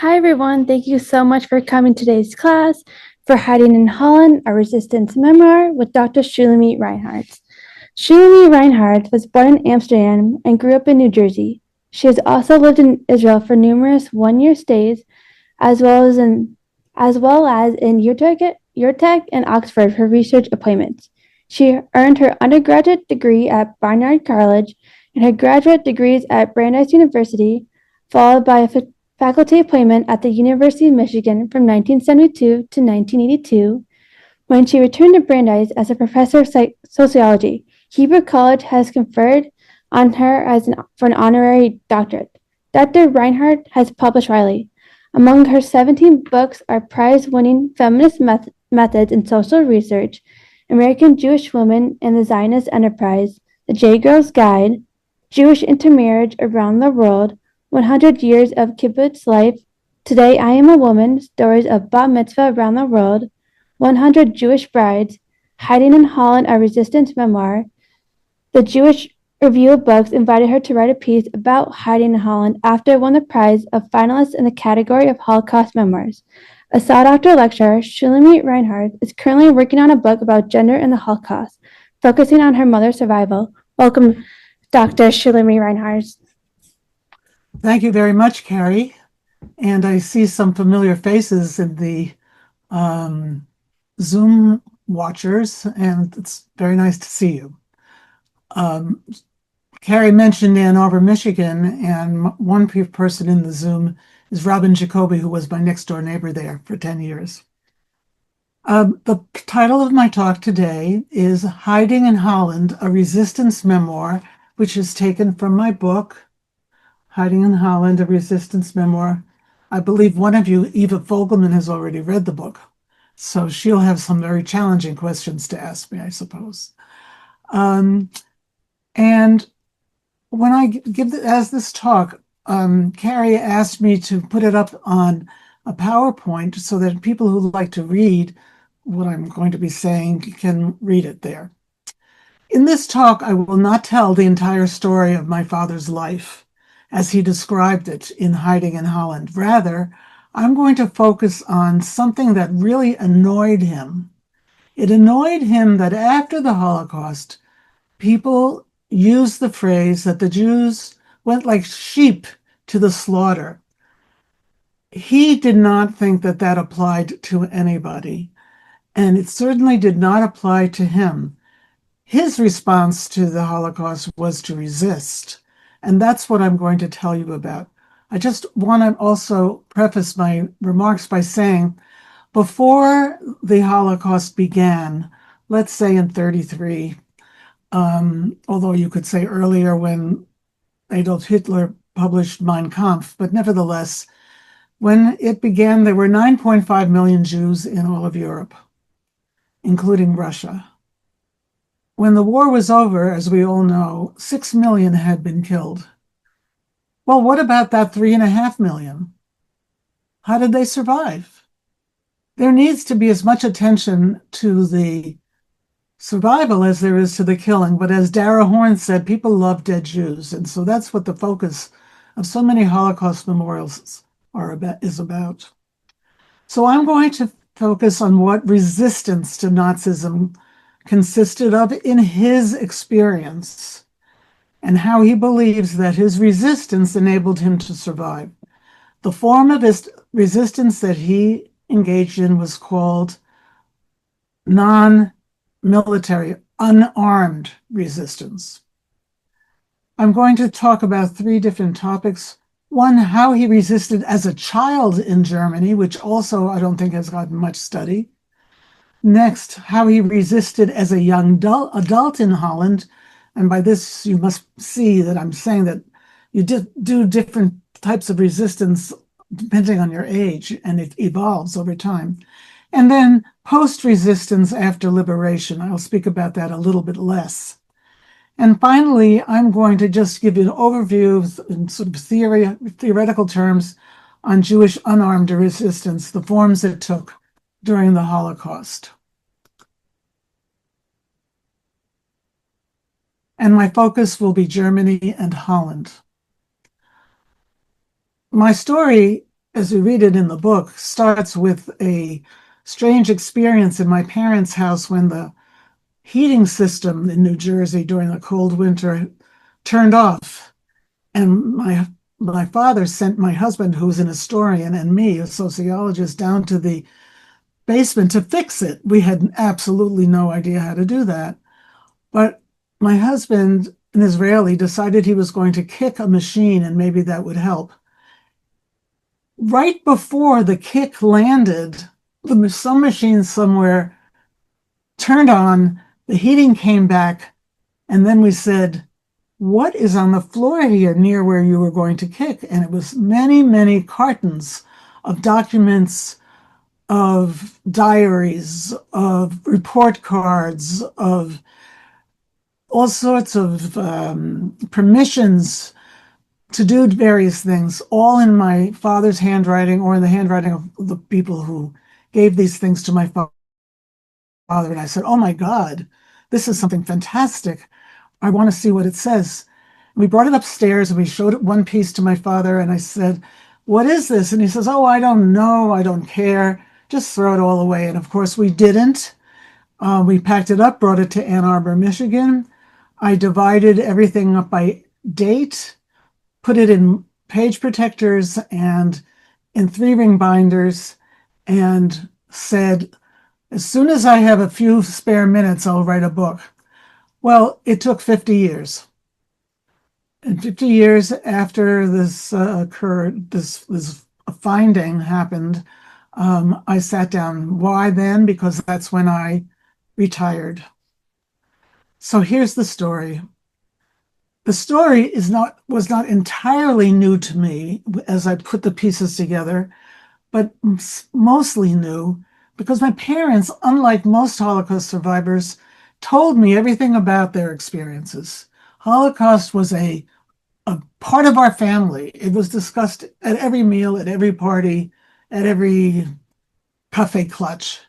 Hi, everyone. Thank you so much for coming to today's class for Hiding in Holland, a Resistance Memoir with Dr. Shulamit Reinharz. Shulamit Reinharz was born in Amsterdam and grew up in New Jersey. She has also lived in Israel for numerous one-year stays, as well as in Utrecht and Oxford for research appointments. She earned her undergraduate degree at Barnard College and her graduate degrees at Brandeis University, followed by a faculty appointment at the University of Michigan from 1972 to 1982, when she returned to Brandeis as a professor of sociology. Hebrew College has conferred on her for an honorary doctorate. Dr. Reinhardt has published widely. Among her 17 books are prize-winning Feminist Methods in Social Research, American Jewish Women and the Zionist Enterprise, The J-Girl's Guide, Jewish Intermarriage Around the World, 100 Years of Kibbutz Life, Today I Am a Woman, Stories of Bat Mitzvah Around the World, 100 Jewish Brides, Hiding in Holland, a Resistance Memoir. The Jewish Review of Books invited her to write a piece about hiding in Holland after it won the prize of finalists in the category of Holocaust memoirs. A sought-after lecturer, Shulamit Reinharz is currently working on a book about gender in the Holocaust, focusing on her mother's survival. Welcome, Dr. Shulamit Reinharz. Thank you very much, Carrie. And I see some familiar faces in the Zoom watchers, and it's very nice to see you. Carrie mentioned Ann Arbor, Michigan, and one person in the Zoom is Robin Jacoby, who was my next door neighbor there for 10 years. The title of my talk today is Hiding in Holland, a Resistance Memoir, which is taken from my book, Hiding in Holland, a Resistance Memoir. I believe one of you, Eva Fogelman, has already read the book, so she'll have some very challenging questions to ask me, I suppose. And when I as this talk, Carrie asked me to put it up on a PowerPoint so that people who like to read what I'm going to be saying can read it there. In this talk, I will not tell the entire story of my father's life as he described it in Hiding in Holland. Rather, I'm going to focus on something that really annoyed him. It annoyed him that after the Holocaust, people used the phrase that the Jews went like sheep to the slaughter. He did not think that that applied to anybody, and it certainly did not apply to him. His response to the Holocaust was to resist. And that's what I'm going to tell you about. I just want to also preface my remarks by saying, before the Holocaust began, let's say in 1933, although you could say earlier when Adolf Hitler published Mein Kampf, but nevertheless, when it began, there were 9.5 million Jews in all of Europe, including Russia. When the war was over, as we all know, 6 million had been killed. Well, what about that 3.5 million? How did they survive? There needs to be as much attention to the survival as there is to the killing. But as Dara Horn said, people love dead Jews. And so that's what the focus of so many Holocaust memorials is about. So I'm going to focus on what resistance to Nazism consisted of in his experience and how he believes that his resistance enabled him to survive. The form of his resistance that he engaged in was called non-military, unarmed resistance. I'm going to talk about 3 different topics. One, how he resisted as a child in Germany, which also I don't think has gotten much study. Next, how he resisted as a young adult in Holland. And by this, you must see that I'm saying that you do different types of resistance depending on your age, and it evolves over time. And then post-resistance after liberation. I'll speak about that a little bit less. And finally, I'm going to just give you an overview in sort of theoretical terms on Jewish unarmed resistance, the forms it took during the Holocaust. And my focus will be Germany and Holland. My story as you read it in the book, starts with a strange experience in my parents' house when the heating system in New Jersey during the cold winter turned off. And my father sent my husband, who was an historian, and me, a sociologist, down to the basement to fix it. We had absolutely no idea how to do that. But my husband, an Israeli, decided he was going to kick a machine and maybe that would help. Right before the kick landed, some machine somewhere turned on, the heating came back, and then we said, what is on the floor here near where you were going to kick? And it was many, many cartons of documents, of diaries, of report cards, of all sorts of permissions to do various things, all in my father's handwriting or in the handwriting of the people who gave these things to my father. And I said, oh my God, this is something fantastic. I want to see what it says. We brought it upstairs and we showed it one piece to my father. And I said, what is this? And he says, oh, I don't know. I don't care. Just throw it all away. And of course, we didn't. We packed it up, brought it to Ann Arbor, Michigan. I divided everything up by date, put it in page protectors and in 3-ring binders, and said, as soon as I have a few spare minutes, I'll write a book. Well, it took 50 years. And 50 years after this occurred, this finding happened, I sat down. Why then? Because that's when I retired. So here's the story. The story was not entirely new to me as I put the pieces together, but mostly new because my parents, unlike most Holocaust survivors, told me everything about their experiences. Holocaust was a part of our family. It was discussed at every meal, at every party, at every cafe clutch.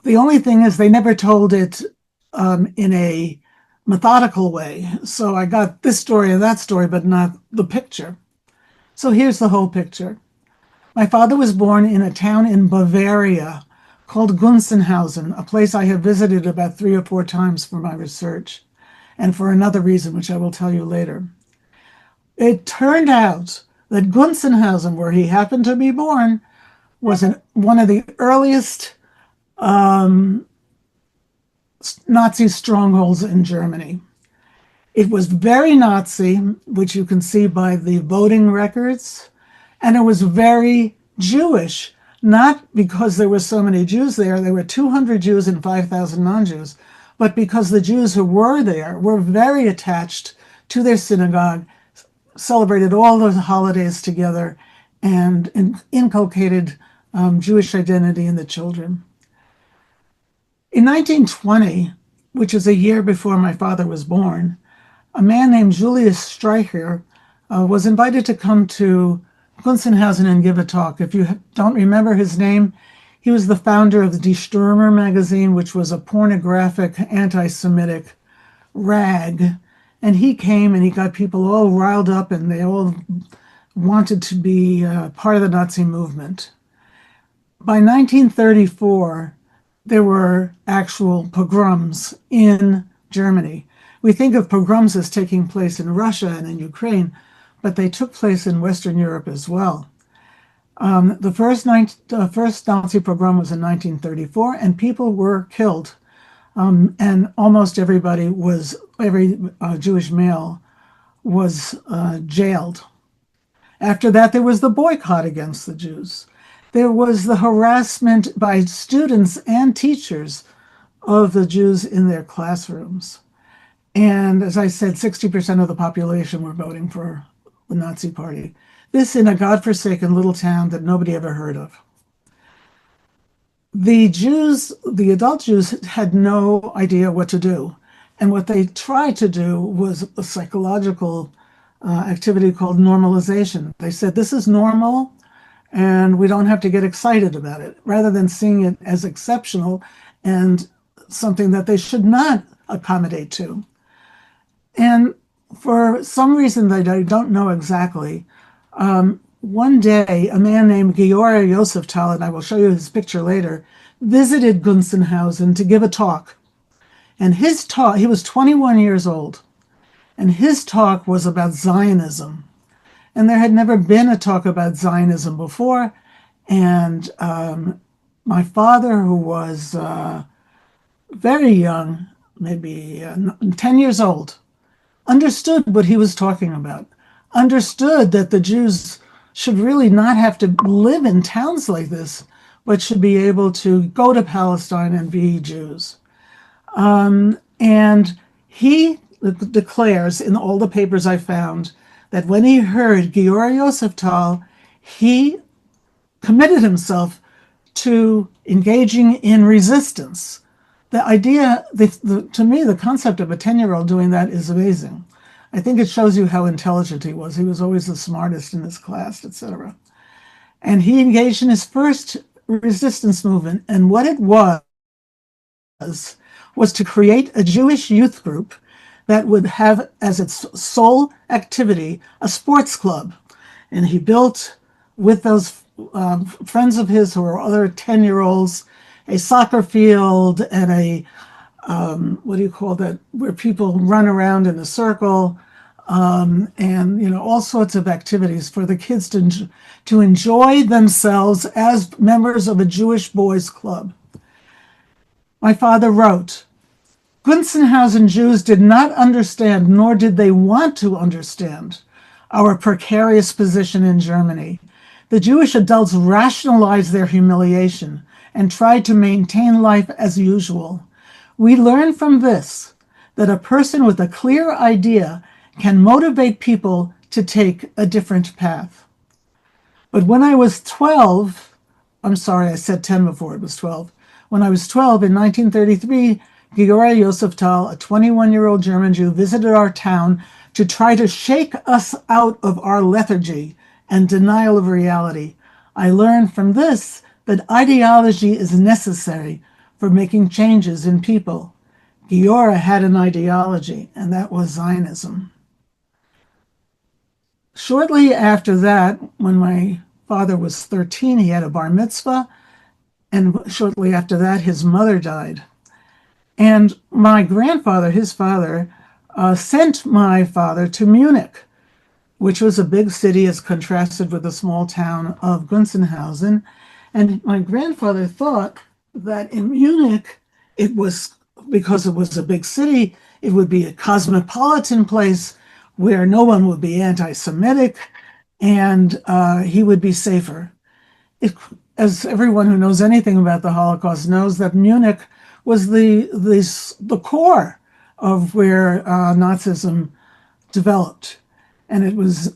The only thing is they never told it in a methodical way. So I got this story and that story, but not the picture. So here's the whole picture. My father was born in a town in Bavaria called Gunzenhausen, a place I have visited about 3 or 4 times for my research, and for another reason, which I will tell you later. It turned out that Gunzenhausen, where he happened to be born, was one of the earliest Nazi strongholds in Germany. It was very Nazi, which you can see by the voting records, and it was very Jewish, not because there were so many Jews there. There were 200 Jews and 5,000 non-Jews, but because the Jews who were there were very attached to their synagogue, celebrated all those holidays together, and inculcated Jewish identity in the children. In 1920, which is a year before my father was born, a man named Julius Streicher was invited to come to Gunzenhausen and give a talk. If you don't remember his name, he was the founder of the Die Stürmer magazine, which was a pornographic, anti-Semitic rag. And he came and he got people all riled up and they all wanted to be part of the Nazi movement. By 1934, there were actual pogroms in Germany. We think of pogroms as taking place in Russia and in Ukraine, but they took place in Western Europe as well. The first Nazi pogrom was in 1934, and people were killed. And almost every Jewish male was jailed. After that, there was the boycott against the Jews. There was the harassment by students and teachers of the Jews in their classrooms. And as I said, 60% of the population were voting for the Nazi Party. This in a godforsaken little town that nobody ever heard of. The Jews, the adult Jews, had no idea what to do. And what they tried to do was a psychological activity called normalization. They said, this is normal, and we don't have to get excited about it, rather than seeing it as exceptional and something that they should not accommodate to. And for some reason that I don't know exactly, one day a man named Giora Yoseftal, and I will show you his picture later, visited Gunzenhausen to give a talk. And his talk, he was 21 years old, and his talk was about Zionism. And there had never been a talk about Zionism before. And my father, who was very young, maybe 10 years old, understood what he was talking about, understood that the Jews should really not have to live in towns like this, but should be able to go to Palestine and be Jews. And he declares in all the papers I found that when he heard Giora Yoseftal, he committed himself to engaging in resistance. The idea, to me, the concept of a 10-year-old doing that is amazing. I think it shows you how intelligent he was. He was always the smartest in his class, etc. And he engaged in his first resistance movement. And what it was to create a Jewish youth group that would have as its sole activity a sports club. And he built, with those friends of his who were other 10-year-olds, a soccer field and a, what do you call that, where people run around in a circle, and, you know, all sorts of activities for the kids to enjoy themselves as members of a Jewish boys' club. My father wrote, Gunzenhausen Jews did not understand, nor did they want to understand, our precarious position in Germany. The Jewish adults rationalized their humiliation and tried to maintain life as usual. We learn from this that a person with a clear idea can motivate people to take a different path. But when I was 12, I'm sorry, I said 10 before it was 12. When I was 12 in 1933, Giora Yoseftal, a 21-year-old German Jew, visited our town to try to shake us out of our lethargy and denial of reality. I learned from this that ideology is necessary for making changes in people. Giora had an ideology, and that was Zionism. Shortly after that, when my father was 13, he had a bar mitzvah, and shortly after that, his mother died. And my grandfather, his father, sent my father to Munich, which was a big city as contrasted with the small town of Gunzenhausen. And my grandfather thought that in Munich, it was, because it was a big city, it would be a cosmopolitan place where no one would be anti-Semitic, and he would be safer. As everyone who knows anything about the Holocaust knows, that Munich was the core of where Nazism developed. And it was,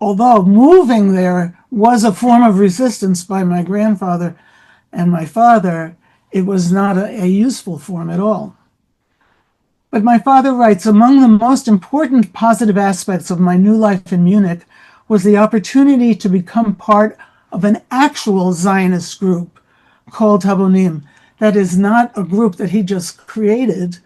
although moving there was a form of resistance by my grandfather and my father, it was not a useful form at all. But my father writes, among the most important positive aspects of my new life in Munich was the opportunity to become part of an actual Zionist group called Habonim. That is not a group that he just created,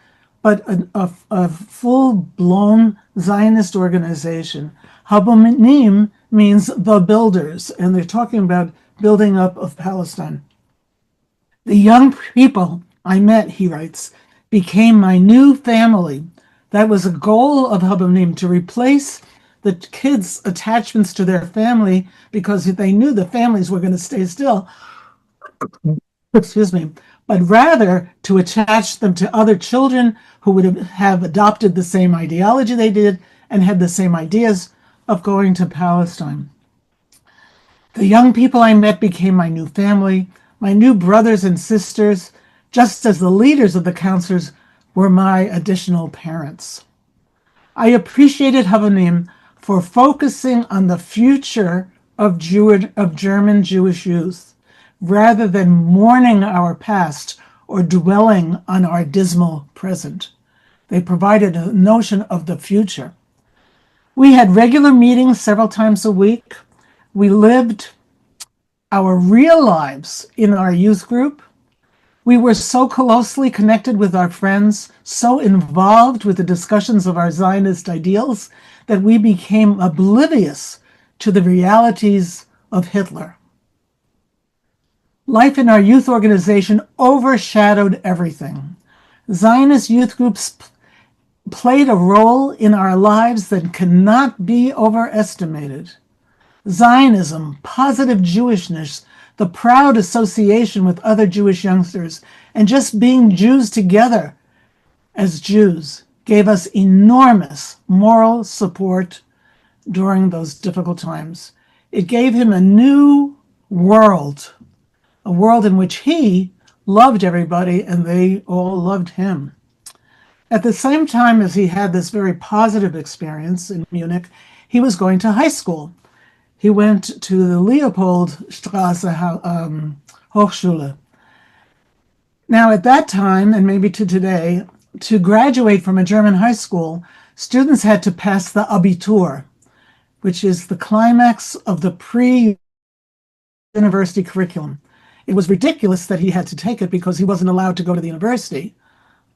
but a full-blown Zionist organization. Habonim means the builders, and they're talking about building up of Palestine. The young people I met, he writes, became my new family. That was a goal of Habonim, to replace the kids' attachments to their family, because they knew the families were going to stay still. Excuse me. But rather to attach them to other children who would have adopted the same ideology they did and had the same ideas of going to Palestine. The young people I met became my new family, my new brothers and sisters, just as the leaders of the counselors were my additional parents. I appreciated Habonim for focusing on the future of German Jewish youth, rather than mourning our past or dwelling on our dismal present. They provided a notion of the future. We had regular meetings several times a week. We lived our real lives in our youth group. We were so closely connected with our friends, so involved with the discussions of our Zionist ideals, that we became oblivious to the realities of Hitler. Life in our youth organization overshadowed everything. Zionist youth groups played a role in our lives that cannot be overestimated. Zionism, positive Jewishness, the proud association with other Jewish youngsters, and just being Jews together as Jews gave us enormous moral support during those difficult times. It gave him a new world, a world in which he loved everybody and they all loved him. At the same time as he had this very positive experience in Munich, he was going to high school. He went to the Leopoldstrasse Hochschule. Now, at that time, and maybe to today, to graduate from a German high school, students had to pass the Abitur, which is the climax of the pre-university curriculum. It was ridiculous that he had to take it because he wasn't allowed to go to the university.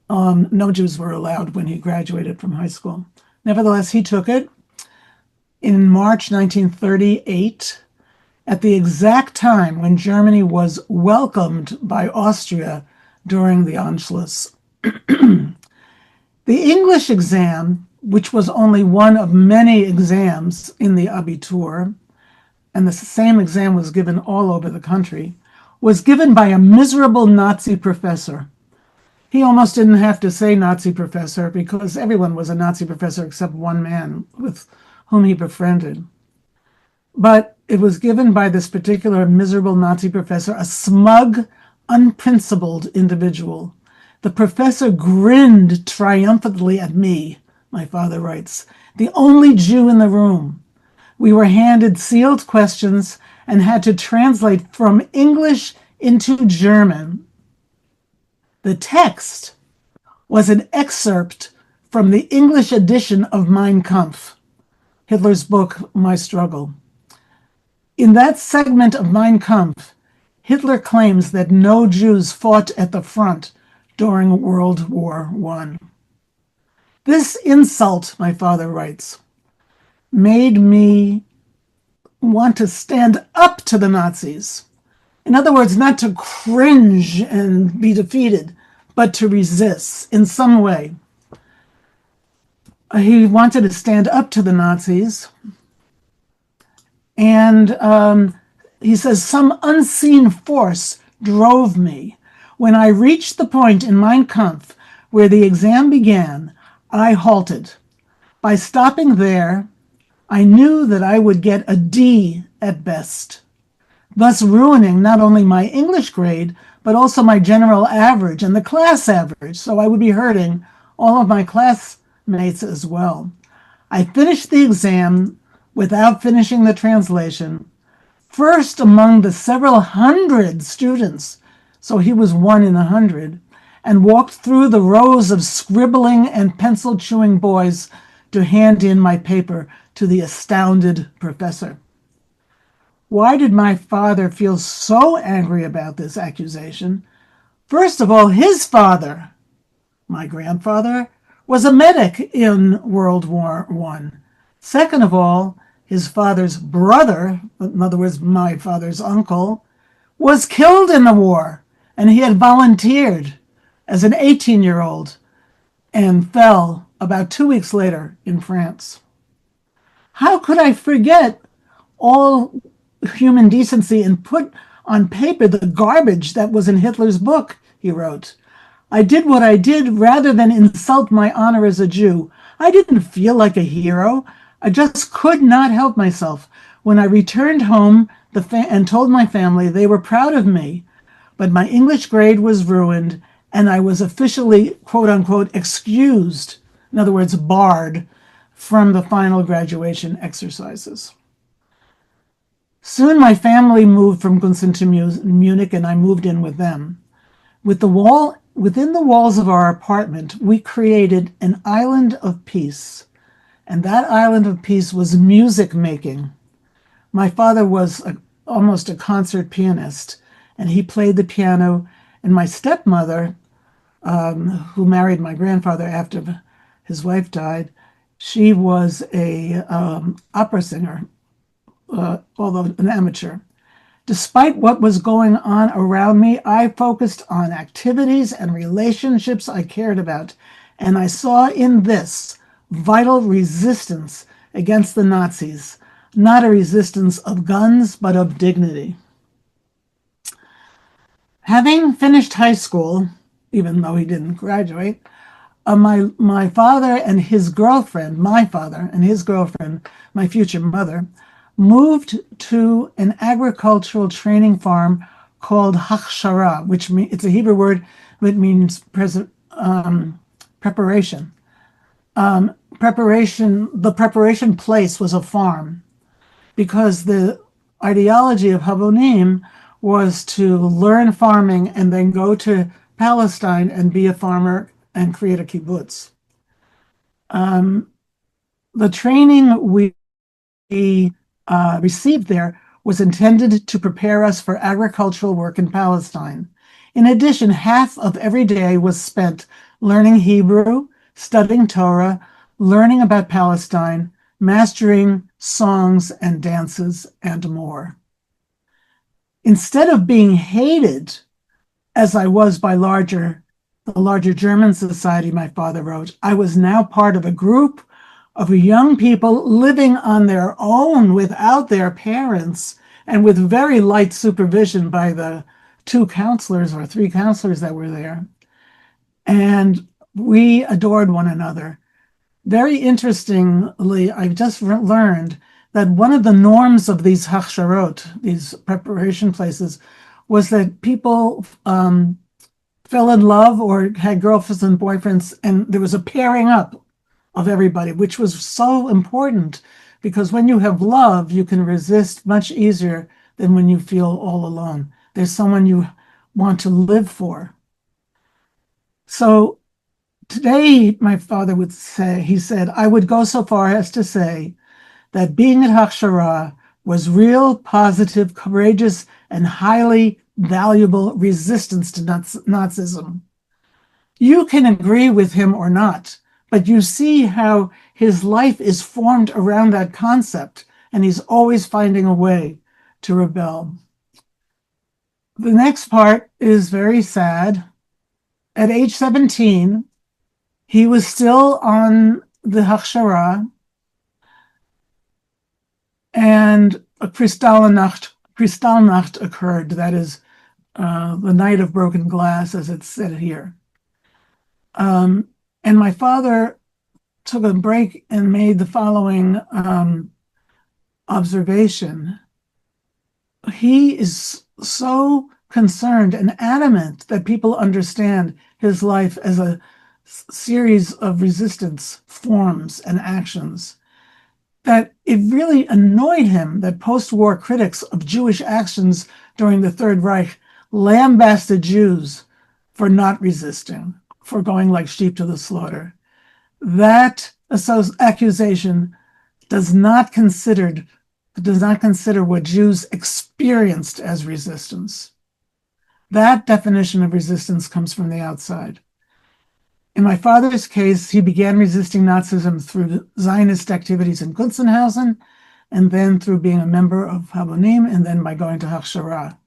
No Jews were allowed when he graduated from high school. Nevertheless, he took it in March 1938, at the exact time when Germany was welcomed by Austria during the Anschluss. The English exam, which was only one of many exams in the Abitur, and the same exam was given all over the country, was given by a miserable Nazi professor. He almost didn't have to say Nazi professor because everyone was a Nazi professor except one man with whom he befriended. But it was given by this particular miserable Nazi professor, a smug, unprincipled individual. The professor grinned triumphantly at me, my father writes, the only Jew in the room. We were handed sealed questions and had to translate from English into German. The text was an excerpt from the English edition of Mein Kampf, Hitler's book, My Struggle. In that segment of Mein Kampf, Hitler claims that no Jews fought at the front during World War I. This insult, my father writes, made me want to stand up to the Nazis. In other words, not to cringe and be defeated, but to resist in some way. He wanted to stand up to the Nazis. And he says, some unseen force drove me. When I reached the point in Mein Kampf where the exam began, I halted. By stopping there, I knew that I would get a D at best, thus ruining not only my English grade, but also my general average and the class average. So I would be hurting all of my classmates as well. I finished the exam without finishing the translation, first among the several hundred students, so he was one in 100, and walked through the rows of scribbling and pencil-chewing boys to hand in my paper to the astounded professor. Why did my father feel so angry about this accusation? First of all, his father, my grandfather, was a medic in World War I. Second of all, his father's brother, in other words, my father's uncle, was killed in the war, and he had volunteered as an 18-year-old and fell about 2 weeks later in France. How could I forget all human decency and put on paper the garbage that was in Hitler's book, he wrote. I did what I did rather than insult my honor as a Jew. I didn't feel like a hero. I just could not help myself. When I returned home and told my family, they were proud of me, but my English grade was ruined and I was officially, quote unquote, excused, in other words, barred from the final graduation exercises. Soon my family moved from Gunzen to Munich and I moved in with them. Within the walls of our apartment, we created an island of peace. And that island of peace was music making. My father was almost a concert pianist, and he played the piano. And my stepmother, who married my grandfather after his wife died, she was a opera singer. although an amateur. Despite what was going on around me, I focused on activities and relationships I cared about, and I saw in this vital resistance against the Nazis, not a resistance of guns, but of dignity. Having finished high school, even though he didn't graduate, my father and his girlfriend, my father and his girlfriend, my future mother, moved to an agricultural training farm called Hachshara, which it's a Hebrew word that means preparation. The preparation place was a farm because the ideology of Habonim was to learn farming and then go to Palestine and be a farmer and create a kibbutz. The training we received there was intended to prepare us for agricultural work in Palestine. In addition, half of every day was spent learning Hebrew, studying Torah, learning about Palestine, mastering songs and dances, and more. Instead of being hated, as I was by the larger German society, my father wrote, I was now part of a group of young people living on their own without their parents and with very light supervision by the 2 counselors or 3 counselors that were there. And we adored one another. Very interestingly, I've just learned that one of the norms of these hachsharot, these preparation places, was that people fell in love or had girlfriends and boyfriends, and there was a pairing up of everybody, which was so important because when you have love, you can resist much easier than when you feel all alone. There's someone you want to live for. So today, my father would say, he said, I would go so far as to say that being at Hachshara was real, positive, courageous, and highly valuable resistance to Nazism. You can agree with him or not, but you see how his life is formed around that concept, and he's always finding a way to rebel. The next part is very sad. At age 17, he was still on the Hachshara, and a Kristallnacht occurred, that is, the night of broken glass, as it's said here. And my father took a break and made the following observation. He is so concerned and adamant that people understand his life as a series of resistance forms and actions that it really annoyed him that post-war critics of Jewish actions during the Third Reich lambasted Jews for not resisting, for going like sheep to the slaughter. That accusation does not consider what Jews experienced as resistance. That definition of resistance comes from the outside. In my father's case, he began resisting Nazism through Zionist activities in Gunzenhausen, and then through being a member of Habonim, and then by going to Hachshara.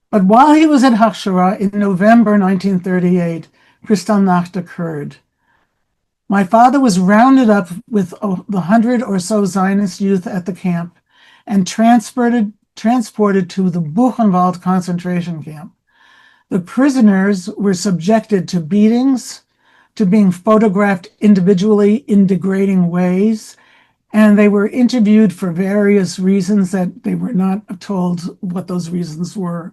But while he was at Hachshara in November 1938, Kristallnacht occurred. My father was rounded up with the 100 or so Zionist youth at the camp and transported to the Buchenwald concentration camp. The prisoners were subjected to beatings, to being photographed individually in degrading ways, and they were interviewed for various reasons that they were not told what those reasons were.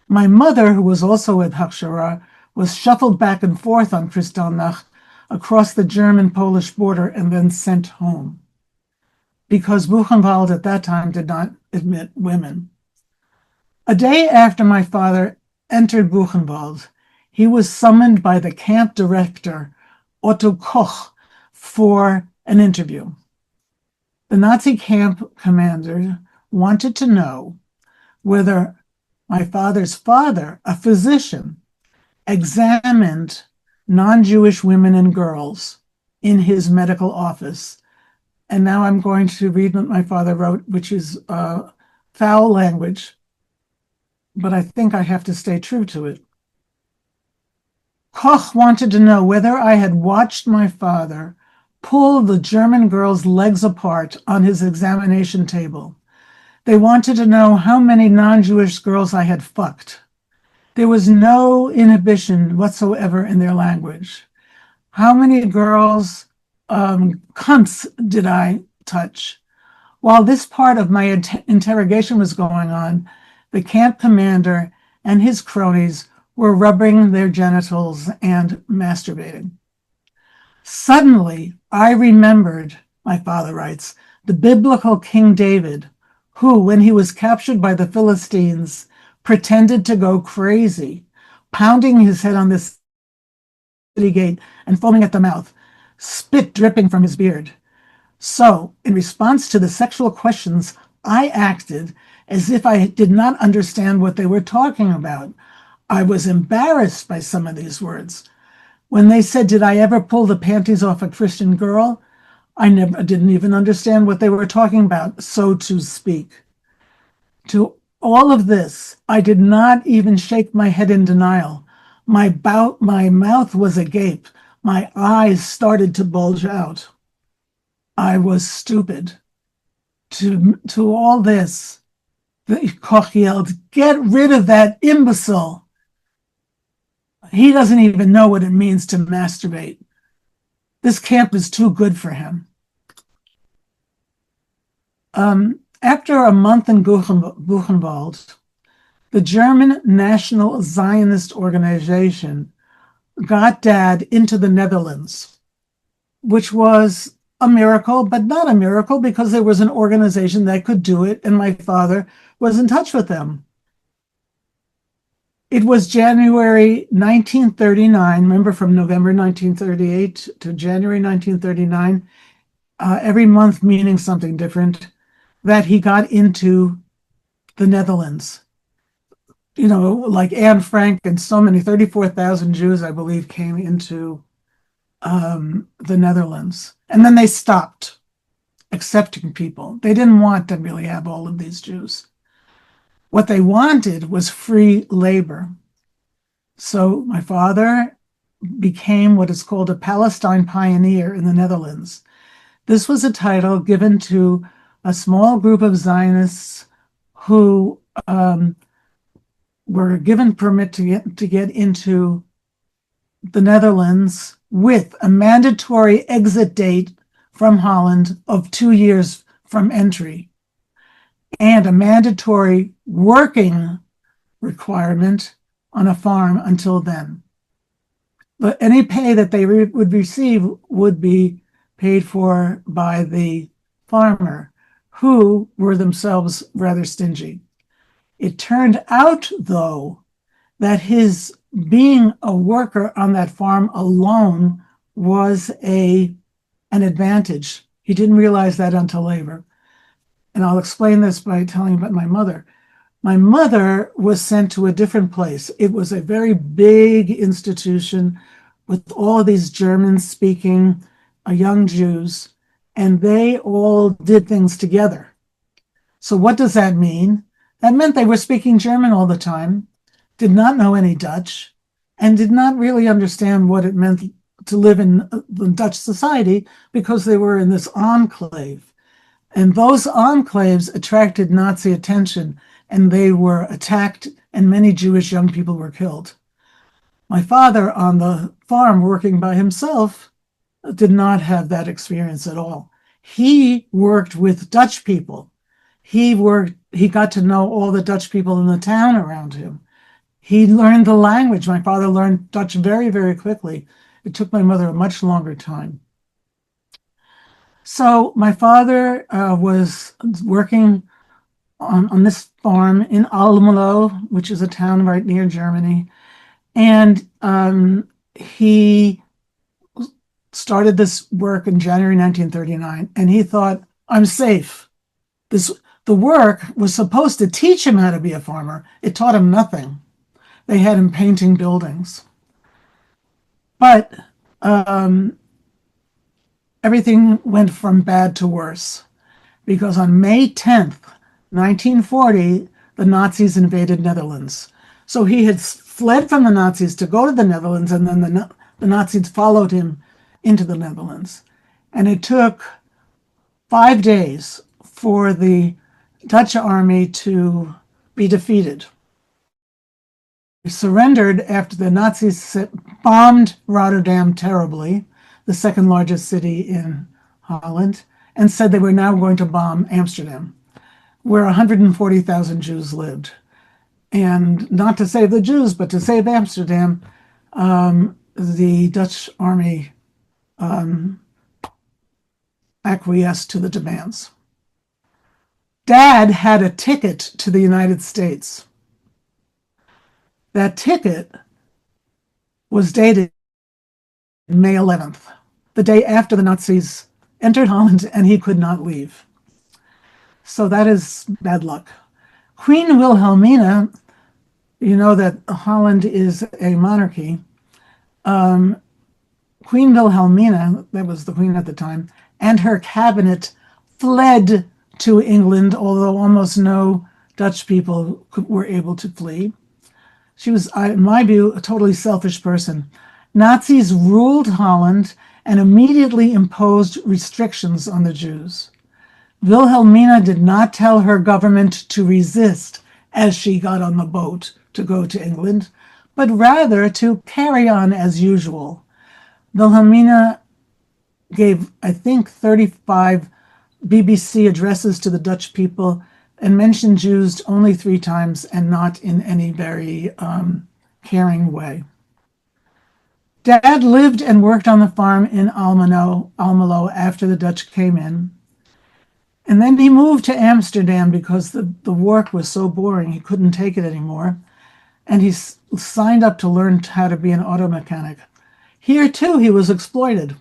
My mother, who was also at Hachshara, was shuffled back and forth on Kristallnacht across the German-Polish border and then sent home because Buchenwald at that time did not admit women. A day after my father entered Buchenwald, he was summoned by the camp director, Otto Koch, for an interview. The Nazi camp commander wanted to know whether my father's father, a physician, examined non-Jewish women and girls in his medical office And now I'm going to read what my father wrote, which is foul language, but I think I have to stay true to it. Koch wanted to know whether I had watched my father pull the German girl's legs apart on his examination table. They wanted to know how many non-Jewish girls I had fucked. There was no inhibition whatsoever in their language. How many girls, cunts, did I touch? While this part of my interrogation was going on, the camp commander and his cronies were rubbing their genitals and masturbating. Suddenly, I remembered, my father writes, the biblical King David, who, when he was captured by the Philistines, pretended to go crazy, pounding his head on the city gate and foaming at the mouth, spit dripping from his beard. So, in response to the sexual questions, I acted as if I did not understand what they were talking about. I was embarrassed by some of these words. When they said, did I ever pull the panties off a Christian girl? I didn't even understand what they were talking about, so to speak. To all of this, I did not even shake my head in denial. My mouth was agape. My eyes started to bulge out. I was stupid. To all this, the Koch yelled, get rid of that imbecile. He doesn't even know what it means to masturbate. This camp is too good for him. After a month in Buchenwald, the German National Zionist Organization got Dad into the Netherlands, which was a miracle, but not a miracle because there was an organization that could do it, and my father was in touch with them. It was January 1939, remember from November 1938 to January 1939, every month meaning something different, that he got into the Netherlands. You know, like Anne Frank and so many, 34,000 Jews, I believe, came into the Netherlands. And then they stopped accepting people. They didn't want to really have all of these Jews. What they wanted was free labor. So my father became what is called a Palestine pioneer in the Netherlands. This was a title given to a small group of Zionists who were given permit to get into the Netherlands with a mandatory exit date from Holland of 2 years from entry and a mandatory working requirement on a farm until then. But any pay that they would receive would be paid for by the farmer, who were themselves rather stingy. It turned out, though, that his being a worker on that farm alone was an advantage. He didn't realize that until later. And I'll explain this by telling you about my mother. My mother was sent to a different place. It was a very big institution with all of these German-speaking young Jews, and they all did things together. So what does that mean? That meant they were speaking German all the time, did not know any Dutch, and did not really understand what it meant to live in the Dutch society because they were in this enclave. And those enclaves attracted Nazi attention, and they were attacked, and many Jewish young people were killed. My father on the farm working by himself did not have that experience at all. He worked with Dutch people. He got to know all the Dutch people in the town around him. He learned the language. My father learned Dutch very, very quickly. It took my mother a much longer time. So my father was working on this farm in Almelo, which is a town right near Germany. And he started this work in January 1939, and he thought, I'm safe. The work was supposed to teach him how to be a farmer. It taught him nothing. They had him painting buildings. But everything went from bad to worse because on May 10th, 1940, the Nazis invaded Netherlands. So he had fled from the Nazis to go to the Netherlands, and then the Nazis followed him into the Netherlands. And it took 5 days for the Dutch army to be defeated. They surrendered after the Nazis bombed Rotterdam terribly, the second largest city in Holland, and said they were now going to bomb Amsterdam, where 140,000 Jews lived. And not to save the Jews, but to save Amsterdam, the Dutch army acquiesced to the demands. Dad had a ticket to the United States. That ticket was dated May 11th, the day after the Nazis entered Holland, and he could not leave. So that is bad luck. Queen Wilhelmina, you know that Holland is a monarchy. Queen Wilhelmina, that was the queen at the time, and her cabinet fled to England, although almost no Dutch people were able to flee. She was, in my view, a totally selfish person. Nazis ruled Holland and immediately imposed restrictions on the Jews. Wilhelmina did not tell her government to resist as she got on the boat to go to England, but rather to carry on as usual. Wilhelmina gave, I think, 35 BBC addresses to the Dutch people and mentioned Jews only 3 times and not in any very caring way. Dad lived and worked on the farm in Almelo after the Dutch came in. And then he moved to Amsterdam because the work was so boring, he couldn't take it anymore. And he signed up to learn how to be an auto mechanic. Here, too, he was exploited.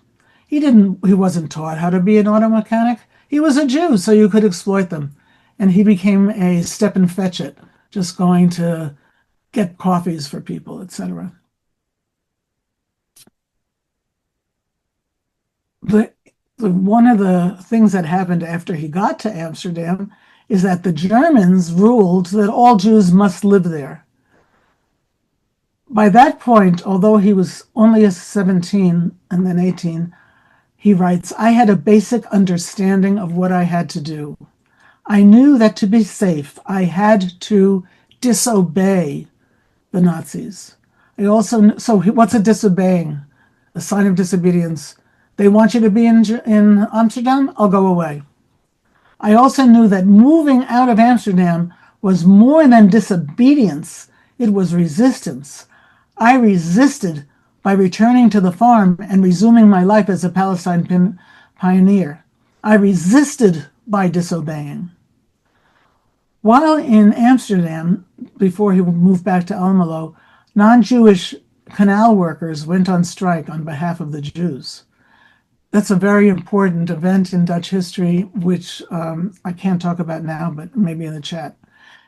He wasn't taught how to be an auto mechanic. He was a Jew, so you could exploit them. And he became a step and fetch it, just going to get coffees for people, etc. One of the things that happened after he got to Amsterdam is that the Germans ruled that all Jews must live there. By that point, although he was only 17 and then 18, he writes, I had a basic understanding of what I had to do. I knew that to be safe, I had to disobey the Nazis. So what's a disobeying? A sign of disobedience. They want you to be in Amsterdam? I'll go away. I also knew that moving out of Amsterdam was more than disobedience. It was resistance. I resisted by returning to the farm and resuming my life as a Palestine pioneer. I resisted by disobeying. While in Amsterdam, before he moved back to Almelo, non-Jewish canal workers went on strike on behalf of the Jews. That's a very important event in Dutch history, which I can't talk about now, but maybe in the chat.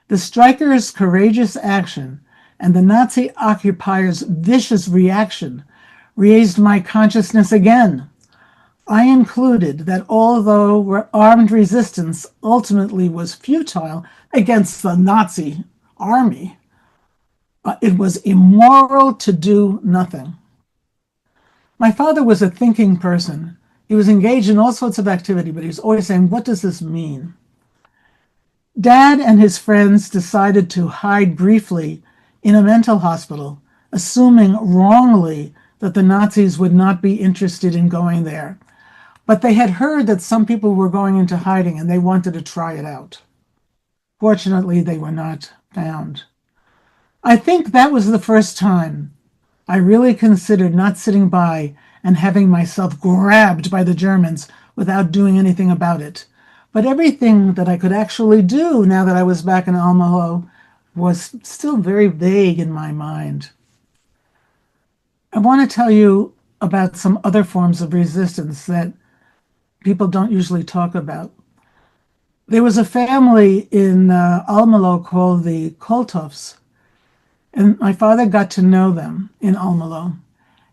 The strikers' courageous action and the Nazi occupiers' vicious reaction raised my consciousness again. I included that although armed resistance ultimately was futile against the Nazi army, it was immoral to do nothing. My father was a thinking person. He was engaged in all sorts of activity, but he was always saying, what does this mean? Dad and his friends decided to hide briefly in a mental hospital, assuming wrongly that the Nazis would not be interested in going there. But they had heard that some people were going into hiding and they wanted to try it out. Fortunately, they were not found. I think that was the first time I really considered not sitting by and having myself grabbed by the Germans without doing anything about it. But everything that I could actually do now that I was back in Almelo was still very vague in my mind. I want to tell you about some other forms of resistance that people don't usually talk about. There was a family in Almelo called the Koltoffs, and my father got to know them in Almelo,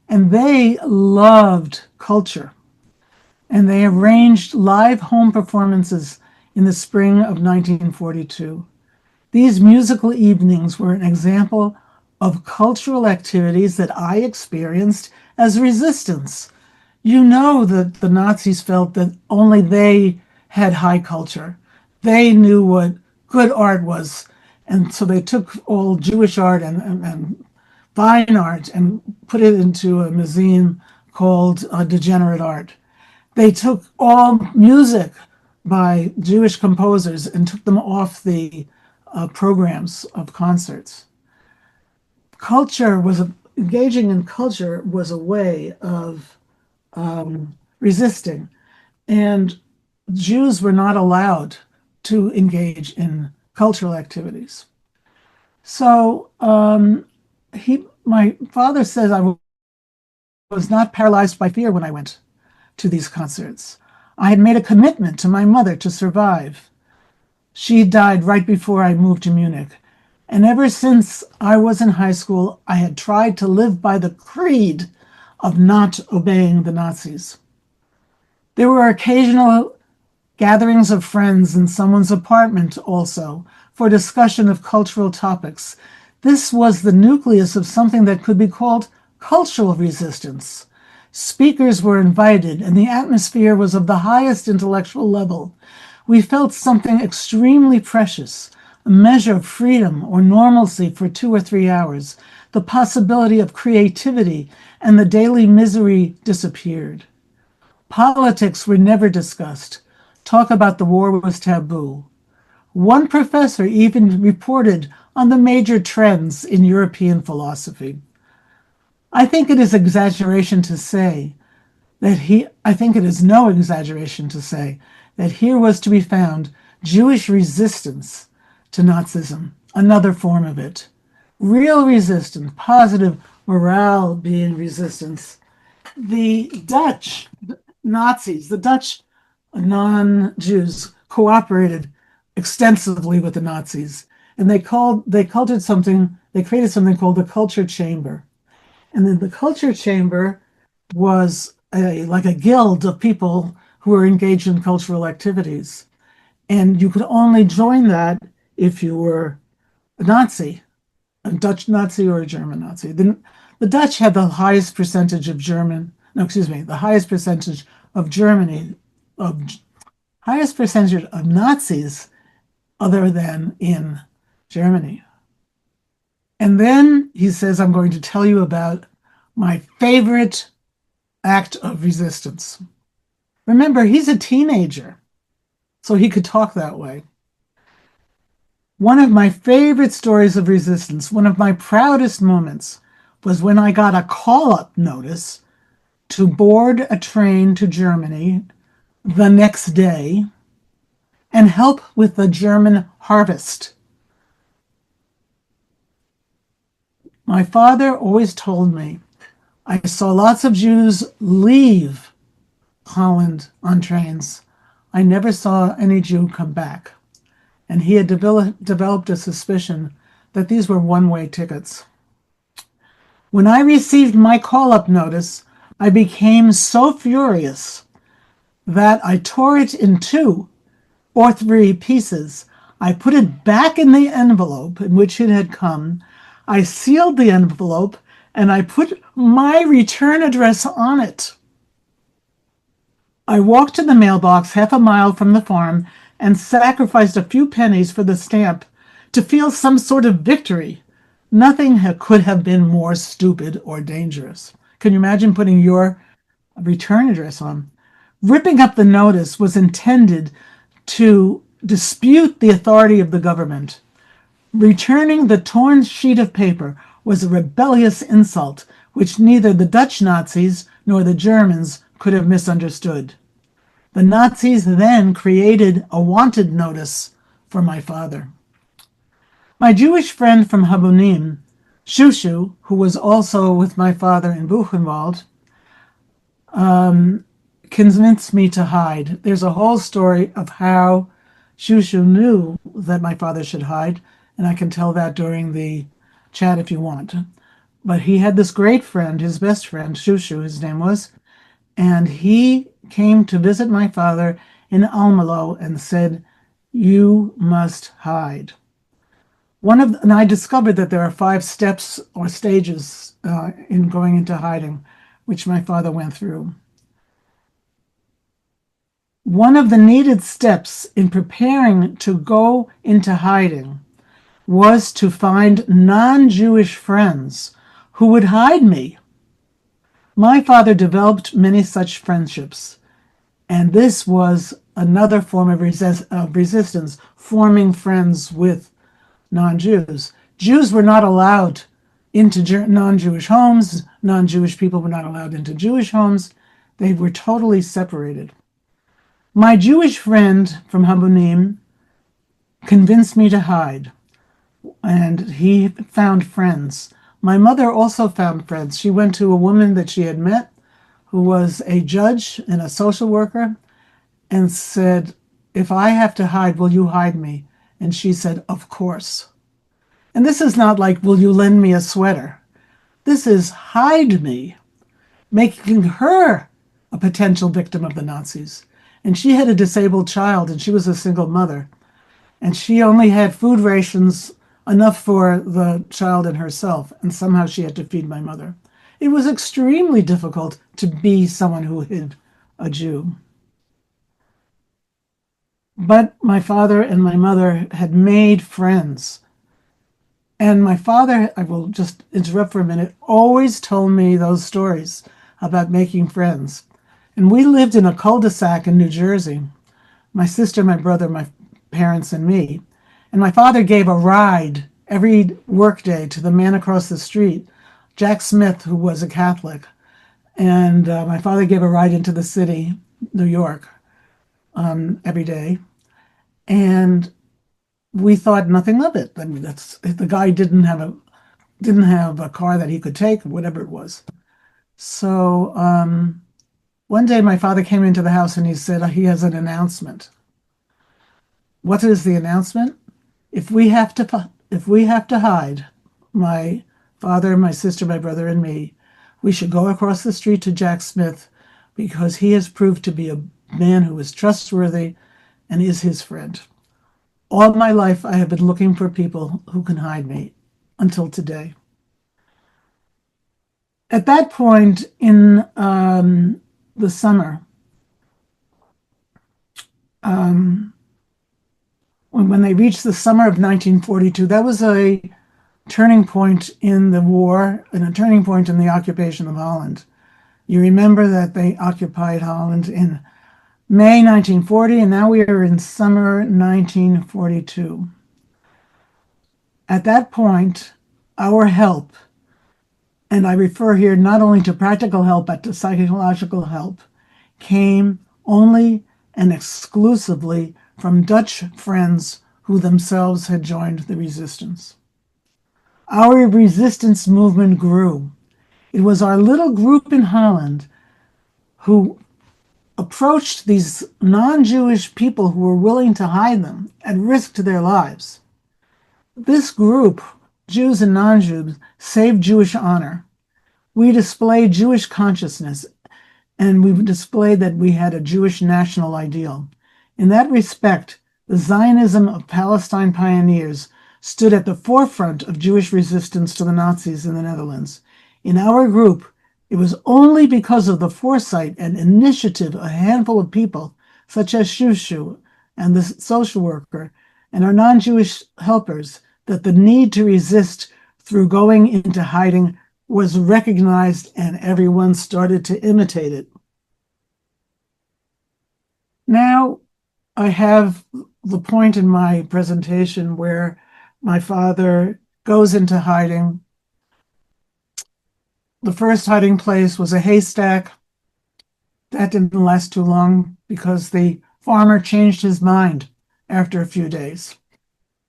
and they loved culture. and they arranged live home performances in the spring of 1942. These musical evenings were an example of cultural activities that I experienced as resistance. You know that the Nazis felt that only they had high culture. They knew what good art was. And so they took all Jewish art and fine art and put it into a museum called Degenerate Art. They took all music by Jewish composers and took them off the programs of concerts. Engaging in culture was a way of resisting, and Jews were not allowed to engage in cultural activities. So my father says I was not paralyzed by fear when I went to these concerts. I had made a commitment to my mother to survive. She died right before I moved to Munich. And ever since I was in high school, I had tried to live by the creed of not obeying the Nazis. There were occasional gatherings of friends in someone's apartment also for discussion of cultural topics. This was the nucleus of something that could be called cultural resistance. Speakers were invited, and the atmosphere was of the highest intellectual level. We felt something extremely precious, a measure of freedom or normalcy for 2 or 3 hours. The possibility of creativity and the daily misery disappeared. Politics were never discussed. Talk about the war was taboo. One professor even reported on the major trends in European philosophy. I think it is no exaggeration to say that here was to be found Jewish resistance to Nazism, another form of it. Real resistance, positive morale being resistance. The Dutch Nazis, the Dutch non-Jews cooperated extensively with the Nazis, and they created something called the culture chamber. And then the culture chamber was like a guild of people who were engaged in cultural activities. And you could only join that if you were a Nazi, a Dutch Nazi or a German Nazi. The Dutch had the highest percentage of the highest percentage of highest percentage of Nazis other than in Germany. And then he says, I'm going to tell you about my favorite act of resistance. Remember, he's a teenager, so he could talk that way. One of my favorite stories of resistance, one of my proudest moments, was when I got a call-up notice to board a train to Germany the next day and help with the German harvest. My father always told me, I saw lots of Jews leave Holland on trains. I never saw any Jew come back. And he had developed a suspicion that these were one-way tickets. When I received my call-up notice, I became so furious that I tore it in 2 or 3 pieces. I put it back in the envelope in which it had come. I sealed the envelope and I put my return address on it. I walked to the mailbox half a mile from the farm and sacrificed a few pennies for the stamp to feel some sort of victory. Nothing could have been more stupid or dangerous. Can you imagine putting your return address on? Ripping up the notice was intended to dispute the authority of the government. Returning the torn sheet of paper was a rebellious insult which neither the Dutch Nazis nor the Germans could have misunderstood. The Nazis then created a wanted notice for my father. My Jewish friend from Habonim, Shushu, who was also with my father in Buchenwald, convinced me to hide. There's a whole story of how Shushu knew that my father should hide, and I can tell that during the chat if you want. But he had this great friend, his best friend, Shushu, his name was, and he came to visit my father in Almelo and said, "You must hide." And I discovered that there are 5 steps or stages in going into hiding, which my father went through. One of the needed steps in preparing to go into hiding was to find non-Jewish friends who would hide me. My father developed many such friendships, and this was another form of resistance, forming friends with non-Jews. Jews were not allowed into non-Jewish homes. Non-Jewish people were not allowed into Jewish homes. They were totally separated. My Jewish friend from Habonim convinced me to hide, and he found friends. My mother also found friends. She went to a woman that she had met who was a judge and a social worker and said, "If I have to hide, will you hide me?" And she said, "Of course." And this is not like, "Will you lend me a sweater?" This is hide me, making her a potential victim of the Nazis. And she had a disabled child, and she was a single mother. And she only had food rations enough for the child and herself, and somehow she had to feed my mother. It was extremely difficult to be someone who hid a Jew. But my father and my mother had made friends. And my father, I will just interrupt for a minute, always told me those stories about making friends. And we lived in a cul-de-sac in New Jersey, my sister, my brother, my parents, and me. And my father gave a ride every workday to the man across the street, Jack Smith, who was a Catholic. And my father gave a ride into the city, New York, every day. And we thought nothing of it. I mean, the guy didn't have a car that he could take, whatever it was. So one day my father came into the house and he said he has an announcement. What is the announcement? If we have to hide, my father, my sister, my brother, and me, we should go across the street to Jack Smith because he has proved to be a man who is trustworthy and is his friend. All my life, I have been looking for people who can hide me until today. At that point in the summer, when they reached the summer of 1942, that was a turning point in the war and a turning point in the occupation of Holland. You remember that they occupied Holland in May 1940, and now we are in summer 1942. At that point, our help, and I refer here not only to practical help, but to psychological help, came only and exclusively from Dutch friends who themselves had joined the resistance. Our resistance movement grew. It was our little group in Holland who approached these non-Jewish people who were willing to hide them and risked their lives. This group, Jews and non-Jews, saved Jewish honor. We displayed Jewish consciousness, and we displayed that we had a Jewish national ideal. In that respect, the Zionism of Palestine pioneers stood at the forefront of Jewish resistance to the Nazis in the Netherlands. In our group, it was only because of the foresight and initiative of a handful of people, such as Shushu and the social worker and our non-Jewish helpers, that the need to resist through going into hiding was recognized and everyone started to imitate it. Now I have the point in my presentation where my father goes into hiding. The first hiding place was a haystack. That didn't last too long because the farmer changed his mind after a few days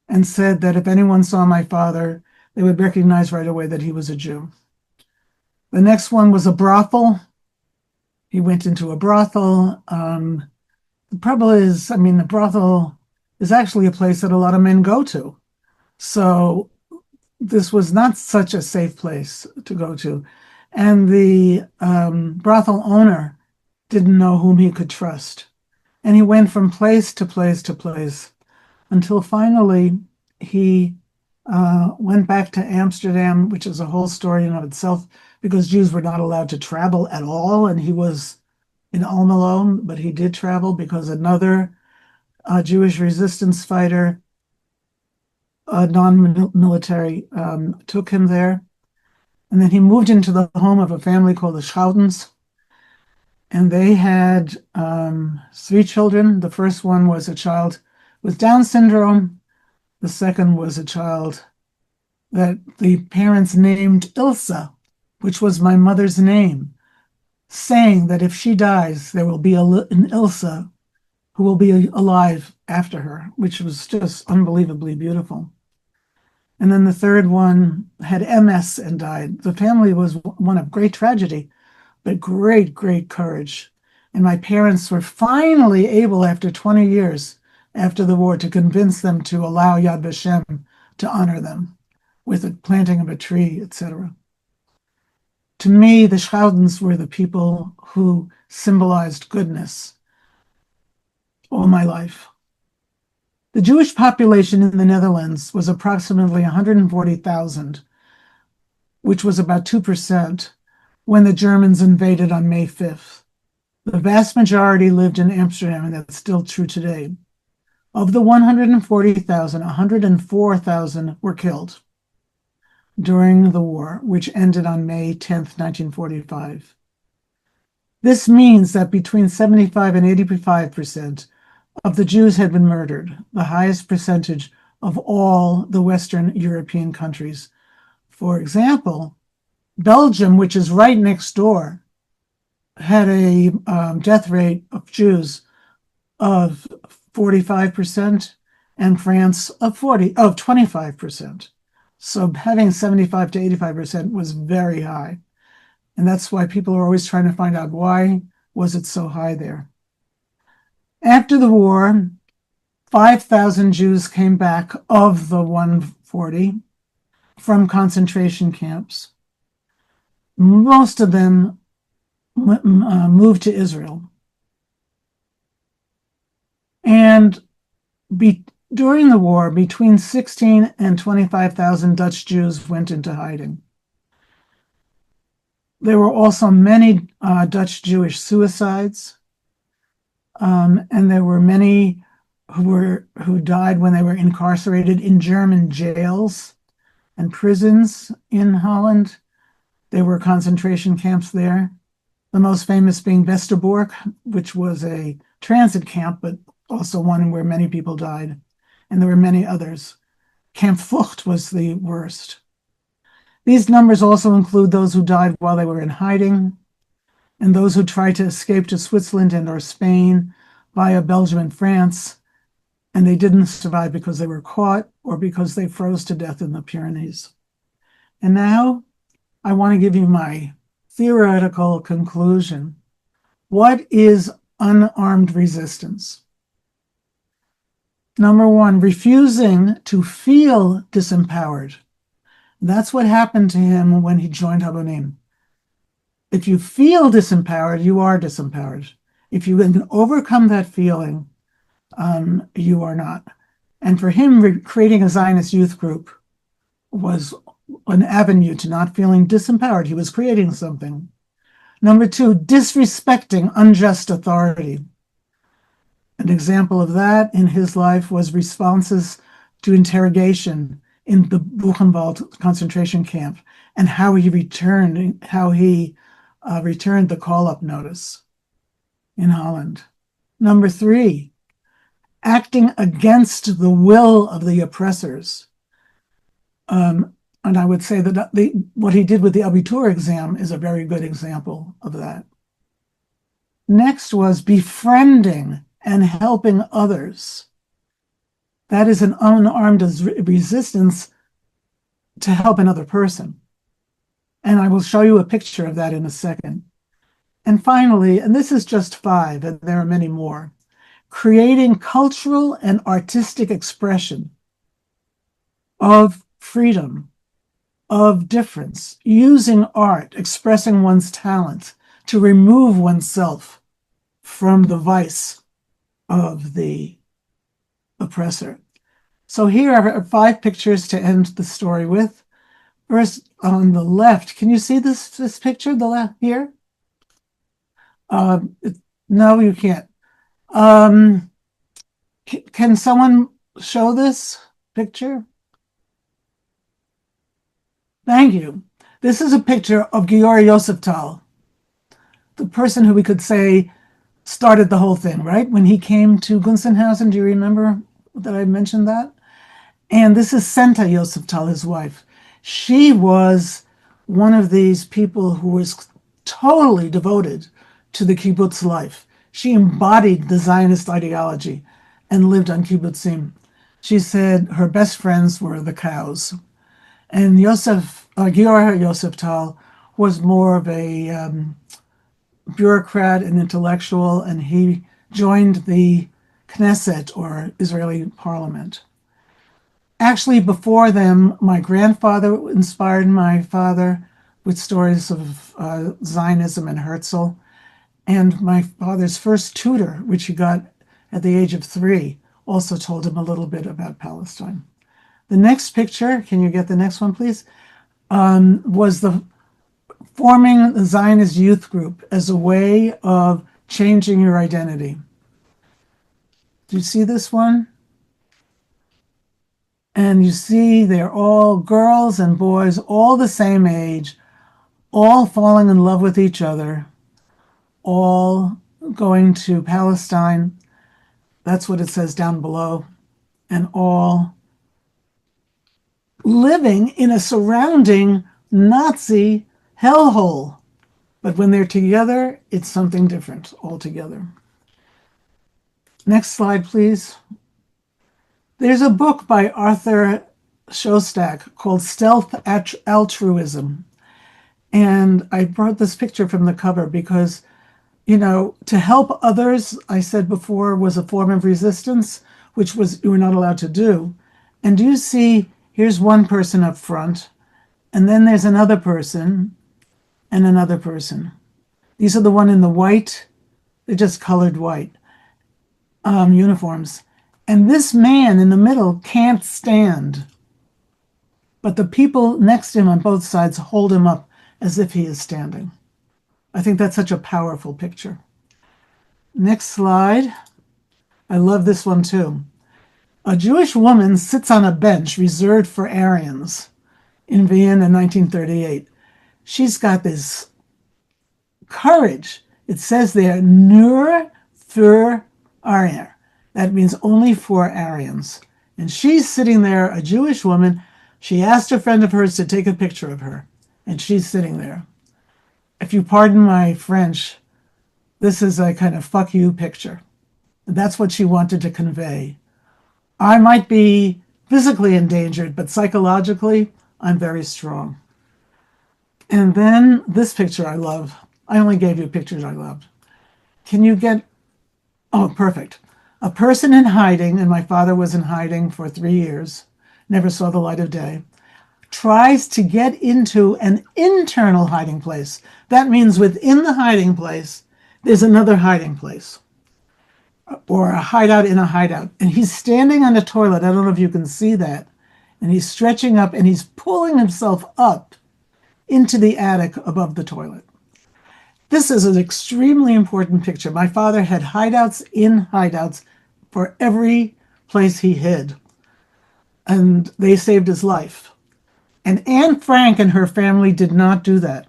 and said that if anyone saw my father, they would recognize right away that he was a Jew. The next one was a brothel. He went into a brothel. The problem is, the brothel is actually a place that a lot of men go to. So this was not such a safe place to go to. And the brothel owner didn't know whom he could trust. And he went from place to place to place until finally he went back to Amsterdam, which is a whole story in of itself, because Jews were not allowed to travel at all. And he was in Ulm alone, but he did travel because another Jewish resistance fighter, non-military, took him there. And then he moved into the home of a family called the Schoudens. And they had 3 children. The first one was a child with Down syndrome. The second was a child that the parents named Ilsa, which was my mother's name, saying that if she dies, there will be an Ilsa who will be alive after her, which was just unbelievably beautiful. And then the third one had MS and died. The family was one of great tragedy, but great, great courage. And my parents were finally able, after 20 years after the war, to convince them to allow Yad Vashem to honor them with the planting of a tree, etc. To me, the Schoudens were the people who symbolized goodness all my life. The Jewish population in the Netherlands was approximately 140,000, which was about 2% when the Germans invaded on May 5th. The vast majority lived in Amsterdam, and that's still true today. Of the 140,000, 104,000 were killed during the war, which ended on May 10th, 1945. This means that between 75 and 85% of the Jews had been murdered, the highest percentage of all the Western European countries. For example, Belgium, which is right next door, had a death rate of Jews of 45%, and France of 25%. So having 75 to 85% was very high. And that's why people are always trying to find out, why was it so high there? After the war, 5,000 Jews came back of the 140 from concentration camps. Most of them moved to Israel. And during the war, between 16 and 25,000 Dutch Jews went into hiding. There were also many Dutch Jewish suicides, and there were many who died when they were incarcerated in German jails and prisons in Holland. There were concentration camps there, the most famous being Westerbork, which was a transit camp, but also one where many people died. And there were many others. Camp Vught was the worst. These numbers also include those who died while they were in hiding, and those who tried to escape to Switzerland and or Spain via Belgium and France, and they didn't survive because they were caught or because they froze to death in the Pyrenees. And now I want to give you my theoretical conclusion. What is unarmed resistance? Number one, refusing to feel disempowered. That's what happened to him when he joined Habonim. If you feel disempowered, you are disempowered. If you can overcome that feeling, you are not. And for him, creating a Zionist youth group was an avenue to not feeling disempowered. He was creating something. Number two, disrespecting unjust authority. An example of that in his life was responses to interrogation in the Buchenwald concentration camp, and how he returned the call-up notice in Holland. Number three, acting against the will of the oppressors. And I would say that what he did with the Abitur exam is a very good example of that. Next was befriending and helping others. That is an unarmed resistance to help another person. And I will show you a picture of that in a second. And finally, and this is just 5, and there are many more, creating cultural and artistic expression of freedom, of difference, using art, expressing one's talent to remove oneself from the vice of the oppressor. So here are 5 pictures to end the story with. First, on the left, can you see this picture, the left here? No, you can't. Can someone show this picture? Thank you. This is a picture of Georg Josefsthal, the person who we could say started the whole thing, right? When he came to Gunzenhausen, do you remember that I mentioned that? And this is Senta Josefsthal, his wife. She was one of these people who was totally devoted to the kibbutz life. She embodied the Zionist ideology and lived on kibbutzim. She said her best friends were the cows. And Georg Josefsthal was more of a bureaucrat and intellectual, and he joined the Knesset, or Israeli parliament. Actually, before them, my grandfather inspired my father with stories of Zionism and Herzl. And my father's first tutor, which he got at the age of 3, also told him a little bit about Palestine. The next picture, can you get the next one, please? Was the forming the Zionist youth group as a way of changing your identity. Do you see this one? And you see they're all girls and boys, all the same age, all falling in love with each other, all going to Palestine. That's what it says down below. And all living in a surrounding Nazi hellhole. But when they're together, it's something different altogether. Next slide, please. There's a book by Arthur Shostak called Stealth Altruism. And I brought this picture from the cover because, you know, to help others, I said before, was a form of resistance, which was you were not allowed to do. And do you see, here's one person up front, and then there's another person, and another person. These are the one in the white, they're just colored white uniforms. And this man in the middle can't stand, but the people next to him on both sides hold him up as if he is standing. I think that's such a powerful picture. Next slide. I love this one too. A Jewish woman sits on a bench reserved for Aryans in Vienna in 1938. She's got this courage. It says there, nur für Aryan. That means only for Aryans. And she's sitting there, a Jewish woman. She asked a friend of hers to take a picture of her, and she's sitting there. If you pardon my French, this is a kind of fuck you picture. That's what she wanted to convey. I might be physically endangered, but psychologically, I'm very strong. And then this picture I love. I only gave you pictures I loved. Can you get, oh, perfect. A person in hiding, and my father was in hiding for 3 years, never saw the light of day, tries to get into an internal hiding place. That means within the hiding place, there's another hiding place, or a hideout in a hideout. And he's standing on the toilet. I don't know if you can see that. And he's stretching up and he's pulling himself up into the attic above the toilet. This is an extremely important picture. My father had hideouts in hideouts for every place he hid. And they saved his life. And Anne Frank and her family did not do that.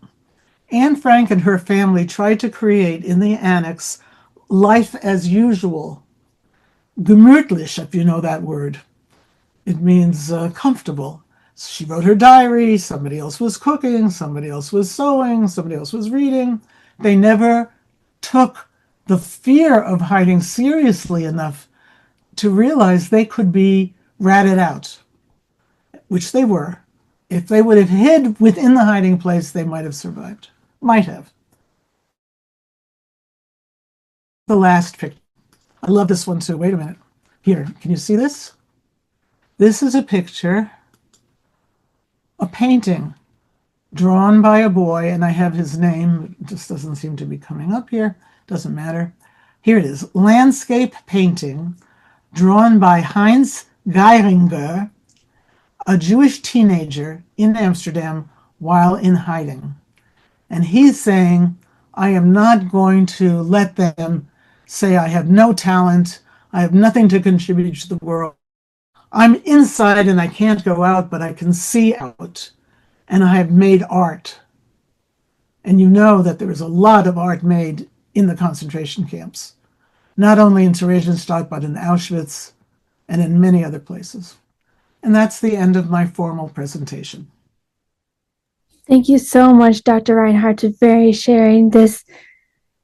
Anne Frank and her family tried to create in the annex life as usual. Gemütlich, if you know that word. It means comfortable. She wrote her diary. Somebody else was cooking. Somebody else was sewing. Somebody else was reading. They never took the fear of hiding seriously enough to realize they could be ratted out, which they were. If they would have hid within the hiding place, they might have survived. Might have. The last picture. I love this one too. Wait a minute. Here, can you see this? This is a picture, a painting drawn by a boy, and I have his name. It just doesn't seem to be coming up here. Doesn't matter. Here it is, landscape painting drawn by Heinz Geiringer, a Jewish teenager in Amsterdam while in hiding. And he's saying, I am not going to let them say I have no talent, I have nothing to contribute to the world. I'm inside and I can't go out, but I can see out, and I have made art. And you know that there is a lot of art made in the concentration camps, not only in Theresienstadt, but in Auschwitz and in many other places. And that's the end of my formal presentation. Thank you so much, Dr. Reinhardt, for sharing this.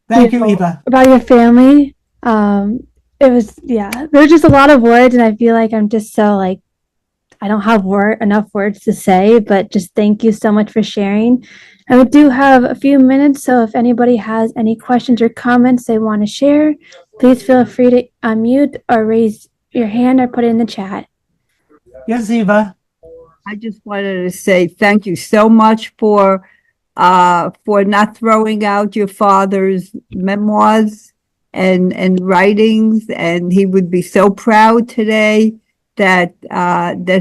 Thank you, Eva. About your family. It was, there's just a lot of words, and I feel like I'm just so like, I don't have enough words to say, but just thank you so much for sharing. And we do have a few minutes, so if anybody has any questions or comments they want to share, please feel free to unmute or raise your hand or put it in the chat. Yes, Eva. I just wanted to say thank you so much for not throwing out your father's memoirs and writings, and he would be so proud today that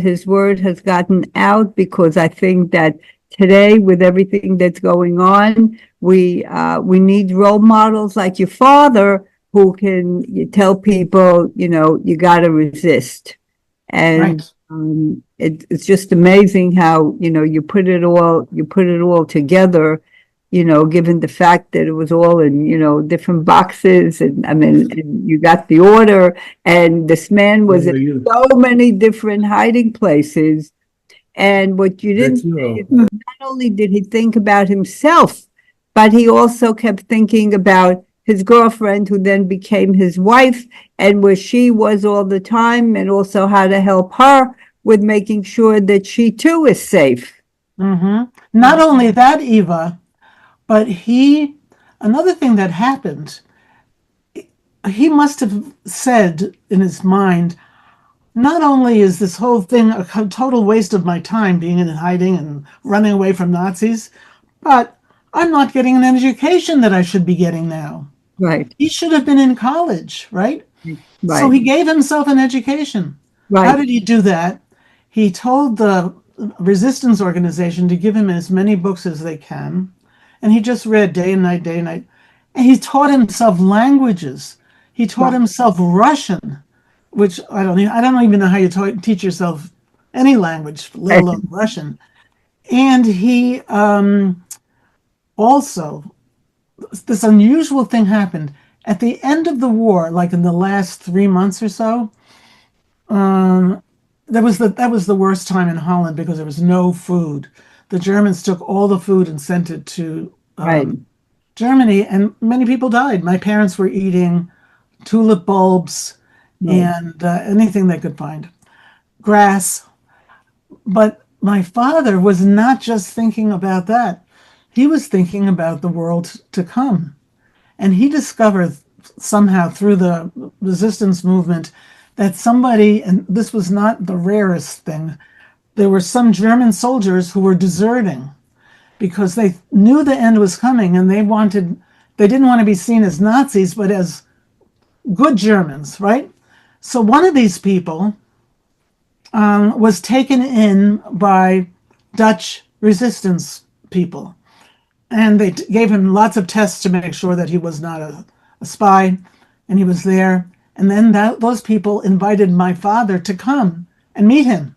his word has gotten out, because I think that today, with everything that's going on, we need role models like your father who can tell people, you got to resist. And right. It's just amazing how, you put it all together, given the fact that it was all in, different boxes, and and you got the order, and this man was in so many different hiding places. And what you didn't say is, not only did he think about himself, but he also kept thinking about his girlfriend, who then became his wife, and where she was all the time, and also how to help her with making sure that she too is safe. Mm-hmm. Not only that, Eva, but another thing that happened, he must have said in his mind, not only is this whole thing a total waste of my time being in hiding and running away from Nazis, but I'm not getting an education that I should be getting now. Right. He should have been in college, right? Right. So he gave himself an education. Right. How did he do that? He told the resistance organization to give him as many books as they can. And he just read day and night, day and night. And he taught himself languages. He taught himself Russian, which I don't even know how you teach yourself any language, let alone Russian. And he also, this unusual thing happened at the end of the war, like in the last 3 months or so. That was the worst time in Holland because there was no food. The Germans took all the food and sent it to Germany, and many people died. My parents were eating tulip bulbs and anything they could find, grass. But my father was not just thinking about that. He was thinking about the world to come. And he discovered somehow through the resistance movement that somebody, and this was not the rarest thing, there were some German soldiers who were deserting because they knew the end was coming, and they didn't want to be seen as Nazis, but as good Germans, right? So one of these people was taken in by Dutch resistance people. And they gave him lots of tests to make sure that he was not a spy, and he was there. And then those people invited my father to come and meet him.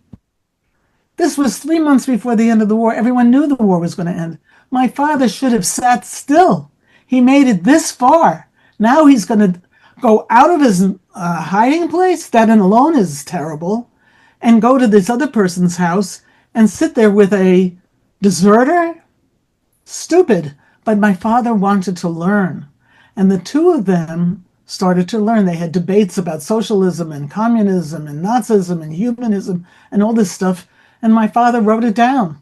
This was 3 months before the end of the war. Everyone knew the war was going to end. My father should have sat still. He made it this far. Now he's going to go out of his hiding place, that alone is terrible, and go to this other person's house and sit there with a deserter? Stupid. But my father wanted to learn. And the two of them started to learn. They had debates about socialism and communism and Nazism and humanism and all this stuff. And my father wrote it down.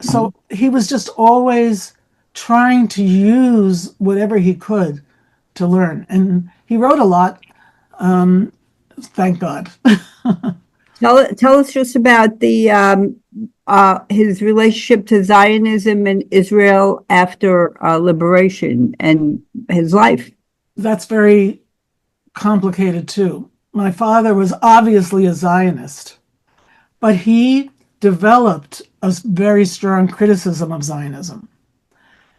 So he was just always trying to use whatever he could to learn. And he wrote a lot. Thank God. Tell us just about the his relationship to Zionism and Israel after liberation and his life. that's very complicated too. My father was obviously a Zionist, but he developed a very strong criticism of Zionism.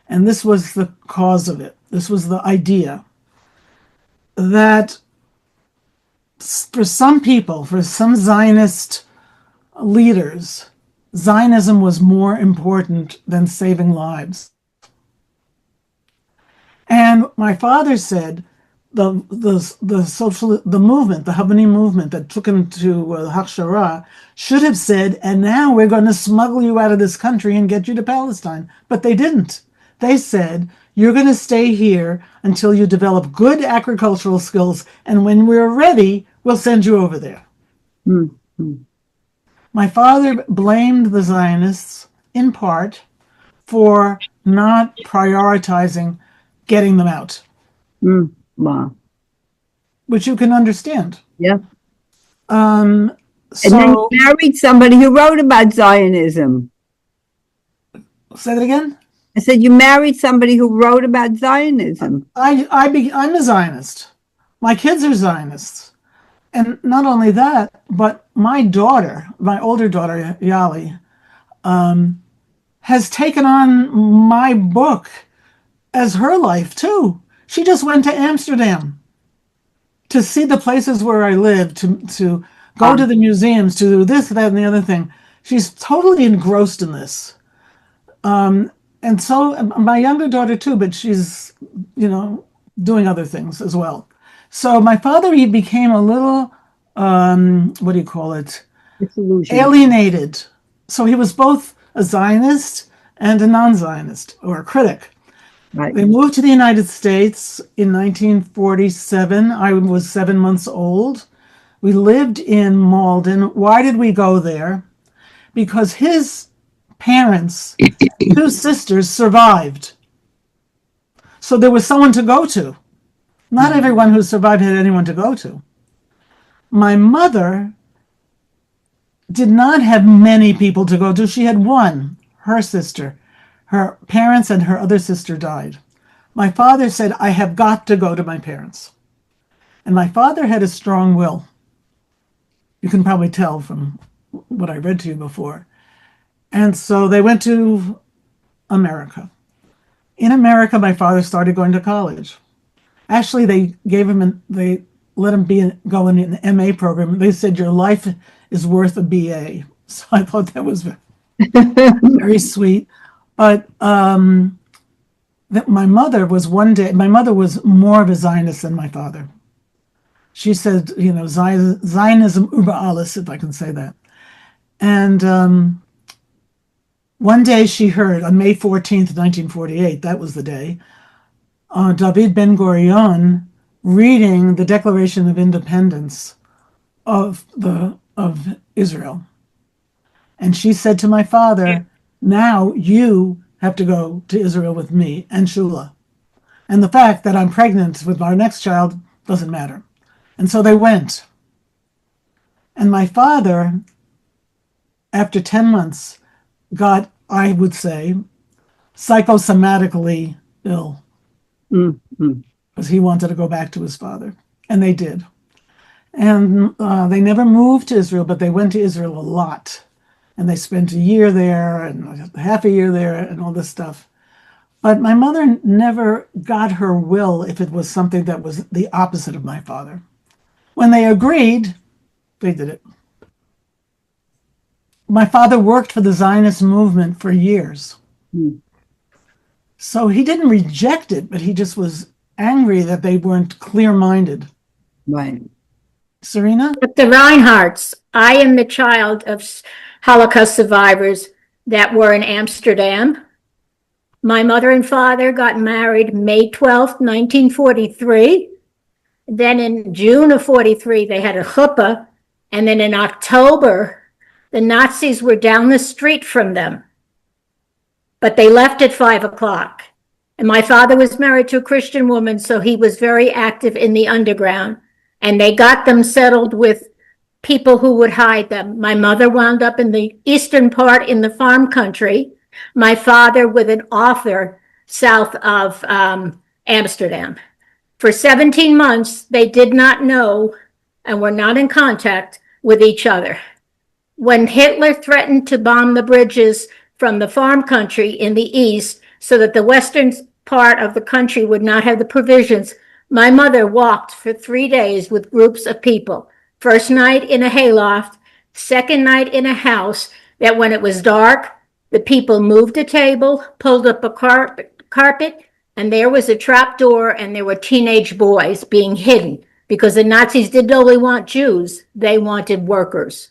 And this was the cause of it. This was the idea that for some people, for some Zionist leaders, Zionism was more important than saving lives. And my father said the movement, the Habani movement that took him to Hakshara, should have said, and now we're going to smuggle you out of this country and get you to Palestine. But they didn't. They said, you're going to stay here until you develop good agricultural skills, and when we're ready, we'll send you over there. Mm-hmm. My father blamed the Zionists in part for not prioritizing getting them out. Wow. Which you can understand. Yeah. So, and then you married somebody who wrote about Zionism. Say that again? I said you married somebody who wrote about Zionism. I'm a Zionist. My kids are Zionists. And not only that, but my daughter, my older daughter, Yali, has taken on my book as her life too. She just went to Amsterdam to see the places where I live, to go to the museums, to do this, that, and the other thing. She's totally engrossed in this. And so my younger daughter too, but she's, doing other things as well. So my father, he became a little, what do you call it? Alienated. So he was both a Zionist and a non-Zionist, or a critic. Right. They moved to the United States in 1947. I was 7 months old. We lived in Malden. Why did we go there? Because his parents, two sisters, survived. So there was someone to go to. Not everyone who survived had anyone to go to. My mother did not have many people to go to. She had one, her sister. Her parents and her other sister died. My father said, I have got to go to my parents. And my father had a strong will. You can probably tell from what I read to you before. And so they went to America. In America, my father started going to college. Actually, they let him go in an MA program. They said, your life is worth a BA. So I thought that was very sweet. But that my mother was more of a Zionist than my father. She said, Zionism über alles, if I can say that. And one day she heard, on May 14th, 1948, that was the day, David Ben-Gurion reading the Declaration of Independence of Israel. And she said to my father, now you have to go to Israel with me and Shula. And the fact that I'm pregnant with our next child doesn't matter. And so they went. And my father, after 10 months, got, I would say, psychosomatically ill. Because he wanted to go back to his father. And they did. And they never moved to Israel, but they went to Israel a lot. And they spent a year there and half a year there and all this stuff. But my mother never got her will if it was something that was the opposite of my father. When they agreed, they did it. My father worked for the Zionist movement for years. So he didn't reject it, but he just was angry that they weren't clear-minded. Right. Serena? The Reinharz, I am the child of Holocaust survivors that were in Amsterdam. My mother and father got married May 12th, 1943. Then in June of 43, they had a chuppah. And then in October, the Nazis were down the street from them. But they left at 5 o'clock. And my father was married to a Christian woman, so he was very active in the underground. And they got them settled with people who would hide them. My mother wound up in the eastern part in the farm country. My father with an author south of Amsterdam. For 17 months, they did not know and were not in contact with each other. When Hitler threatened to bomb the bridges from the farm country in the east so that the western part of the country would not have the provisions, my mother walked for 3 days with groups of people. First night in a hayloft, second night in a house that when it was dark, the people moved a table, pulled up a carpet, and there was a trap door, and there were teenage boys being hidden because the Nazis didn't only want Jews, they wanted workers.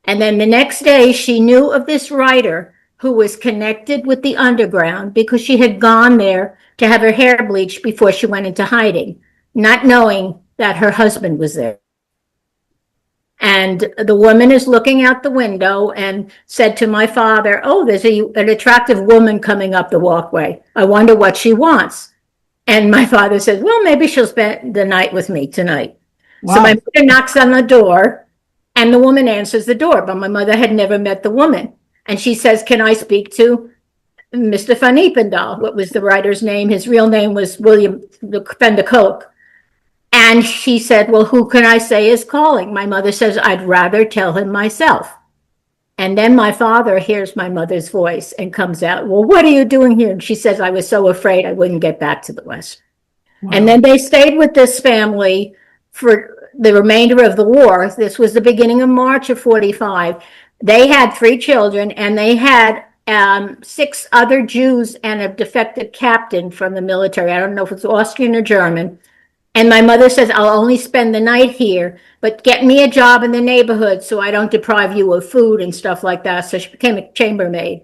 And then the next day, she knew of this writer who was connected with the underground because she had gone there to have her hair bleached before she went into hiding, not knowing that her husband was there. And the woman is looking out the window and said to my father, "Oh, there's an attractive woman coming up the walkway. I wonder what she wants." And my father says, "Well, maybe she'll spend the night with me tonight." Wow. So my mother knocks on the door and the woman answers the door, but my mother had never met the woman. And she says, "Can I speak to Mr. Van Ypendahl?" What was the writer's name? His real name was William van der Kolk. And she said, "Well, who can I say is calling?" My mother says, "I'd rather tell him myself." And then my father hears my mother's voice and comes out, "Well, what are you doing here?" And she says, "I was so afraid I wouldn't get back to the West." Wow. And then they stayed with this family for the remainder of the war. This was the beginning of March of 45. They had 3 children, and they had 6 other Jews and a defected captain from the military. I don't know if it's Austrian or German. And my mother says, "I'll only spend the night here, but get me a job in the neighborhood so I don't deprive you of food and stuff like that." So she became a chambermaid.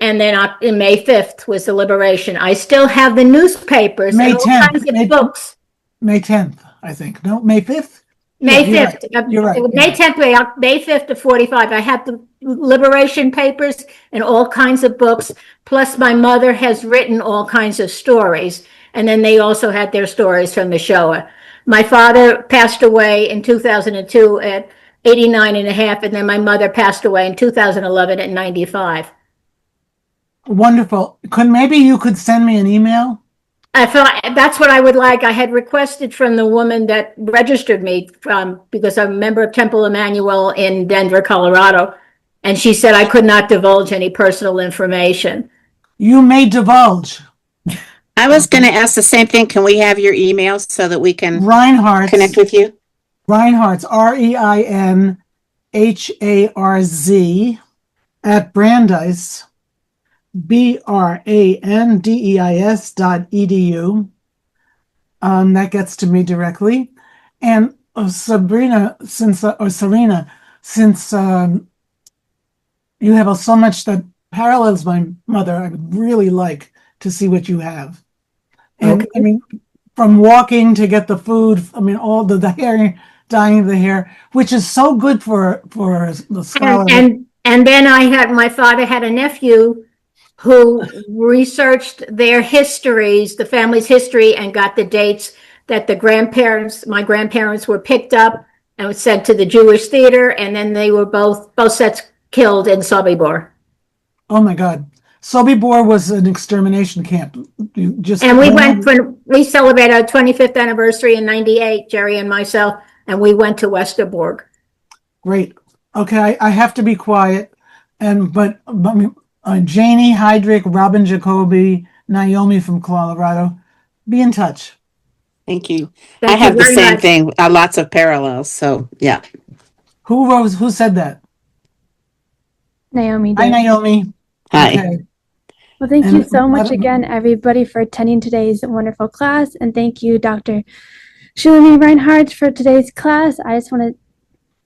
And then in May 5th was the liberation. I still have the newspapers May and all 10th. kinds of books. May 10th, I think. No, May 5th? May Yeah, 5th. You're right. May 10th, May 5th of 45. I have the liberation papers and all kinds of books. Plus my mother has written all kinds of stories. And then they also had their stories from the Shoah. My father passed away in 2002 at 89 and a half. And then my mother passed away in 2011 at 95. Wonderful. Maybe you could send me an email? I thought that's what I would like. I had requested from the woman that registered me because I'm a member of Temple Emmanuel in Denver, Colorado. And she said I could not divulge any personal information. You may divulge. I was going to ask the same thing. Can we have your email so that we can Reinharz. connect with you? Reinharz, REINHARZ at Brandeis, BRANDEIS.edu. That gets to me directly. And Serena, since you have so much that parallels my mother, I would really like to see what you have. And Okay. I mean, from walking to get the food, I mean, all the hair, dyeing of the hair, which is so good for the scholar. And then my father had a nephew who researched their histories, the family's history, and got the dates that my grandparents were picked up and was sent to the Jewish theater, and then they were both sets killed in Sobibor. Oh my God. Sobibor was an extermination camp. And we celebrated our 25th anniversary in 98, Jerry and myself, and we went to Westerbork. Great. Okay, I have to be quiet. But Janie Heydrich, Robin Jacoby, Naomi from Colorado, be in touch. Thank you. Thank I have you the very same much. thing. Lots of parallels. So yeah. Who said that? Naomi Hi, did. Naomi. Hi. Okay. Well, thank you And so much let- again, everybody, for attending today's wonderful class. And thank you, Dr. Shulamit Reinharz, for today's class. I just want to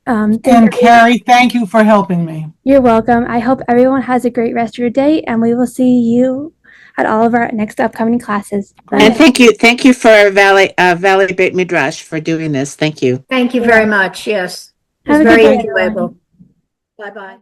thank And everyone. Carrie, thank you for helping me. You're welcome. I hope everyone has a great rest of your day, and we will see you at all of our next upcoming classes. Bye. And thank you for Valley Beit Midrash for doing this. Thank you. Thank you very much. Yes, it was Have a good very day, enjoyable. everyone. Bye-bye.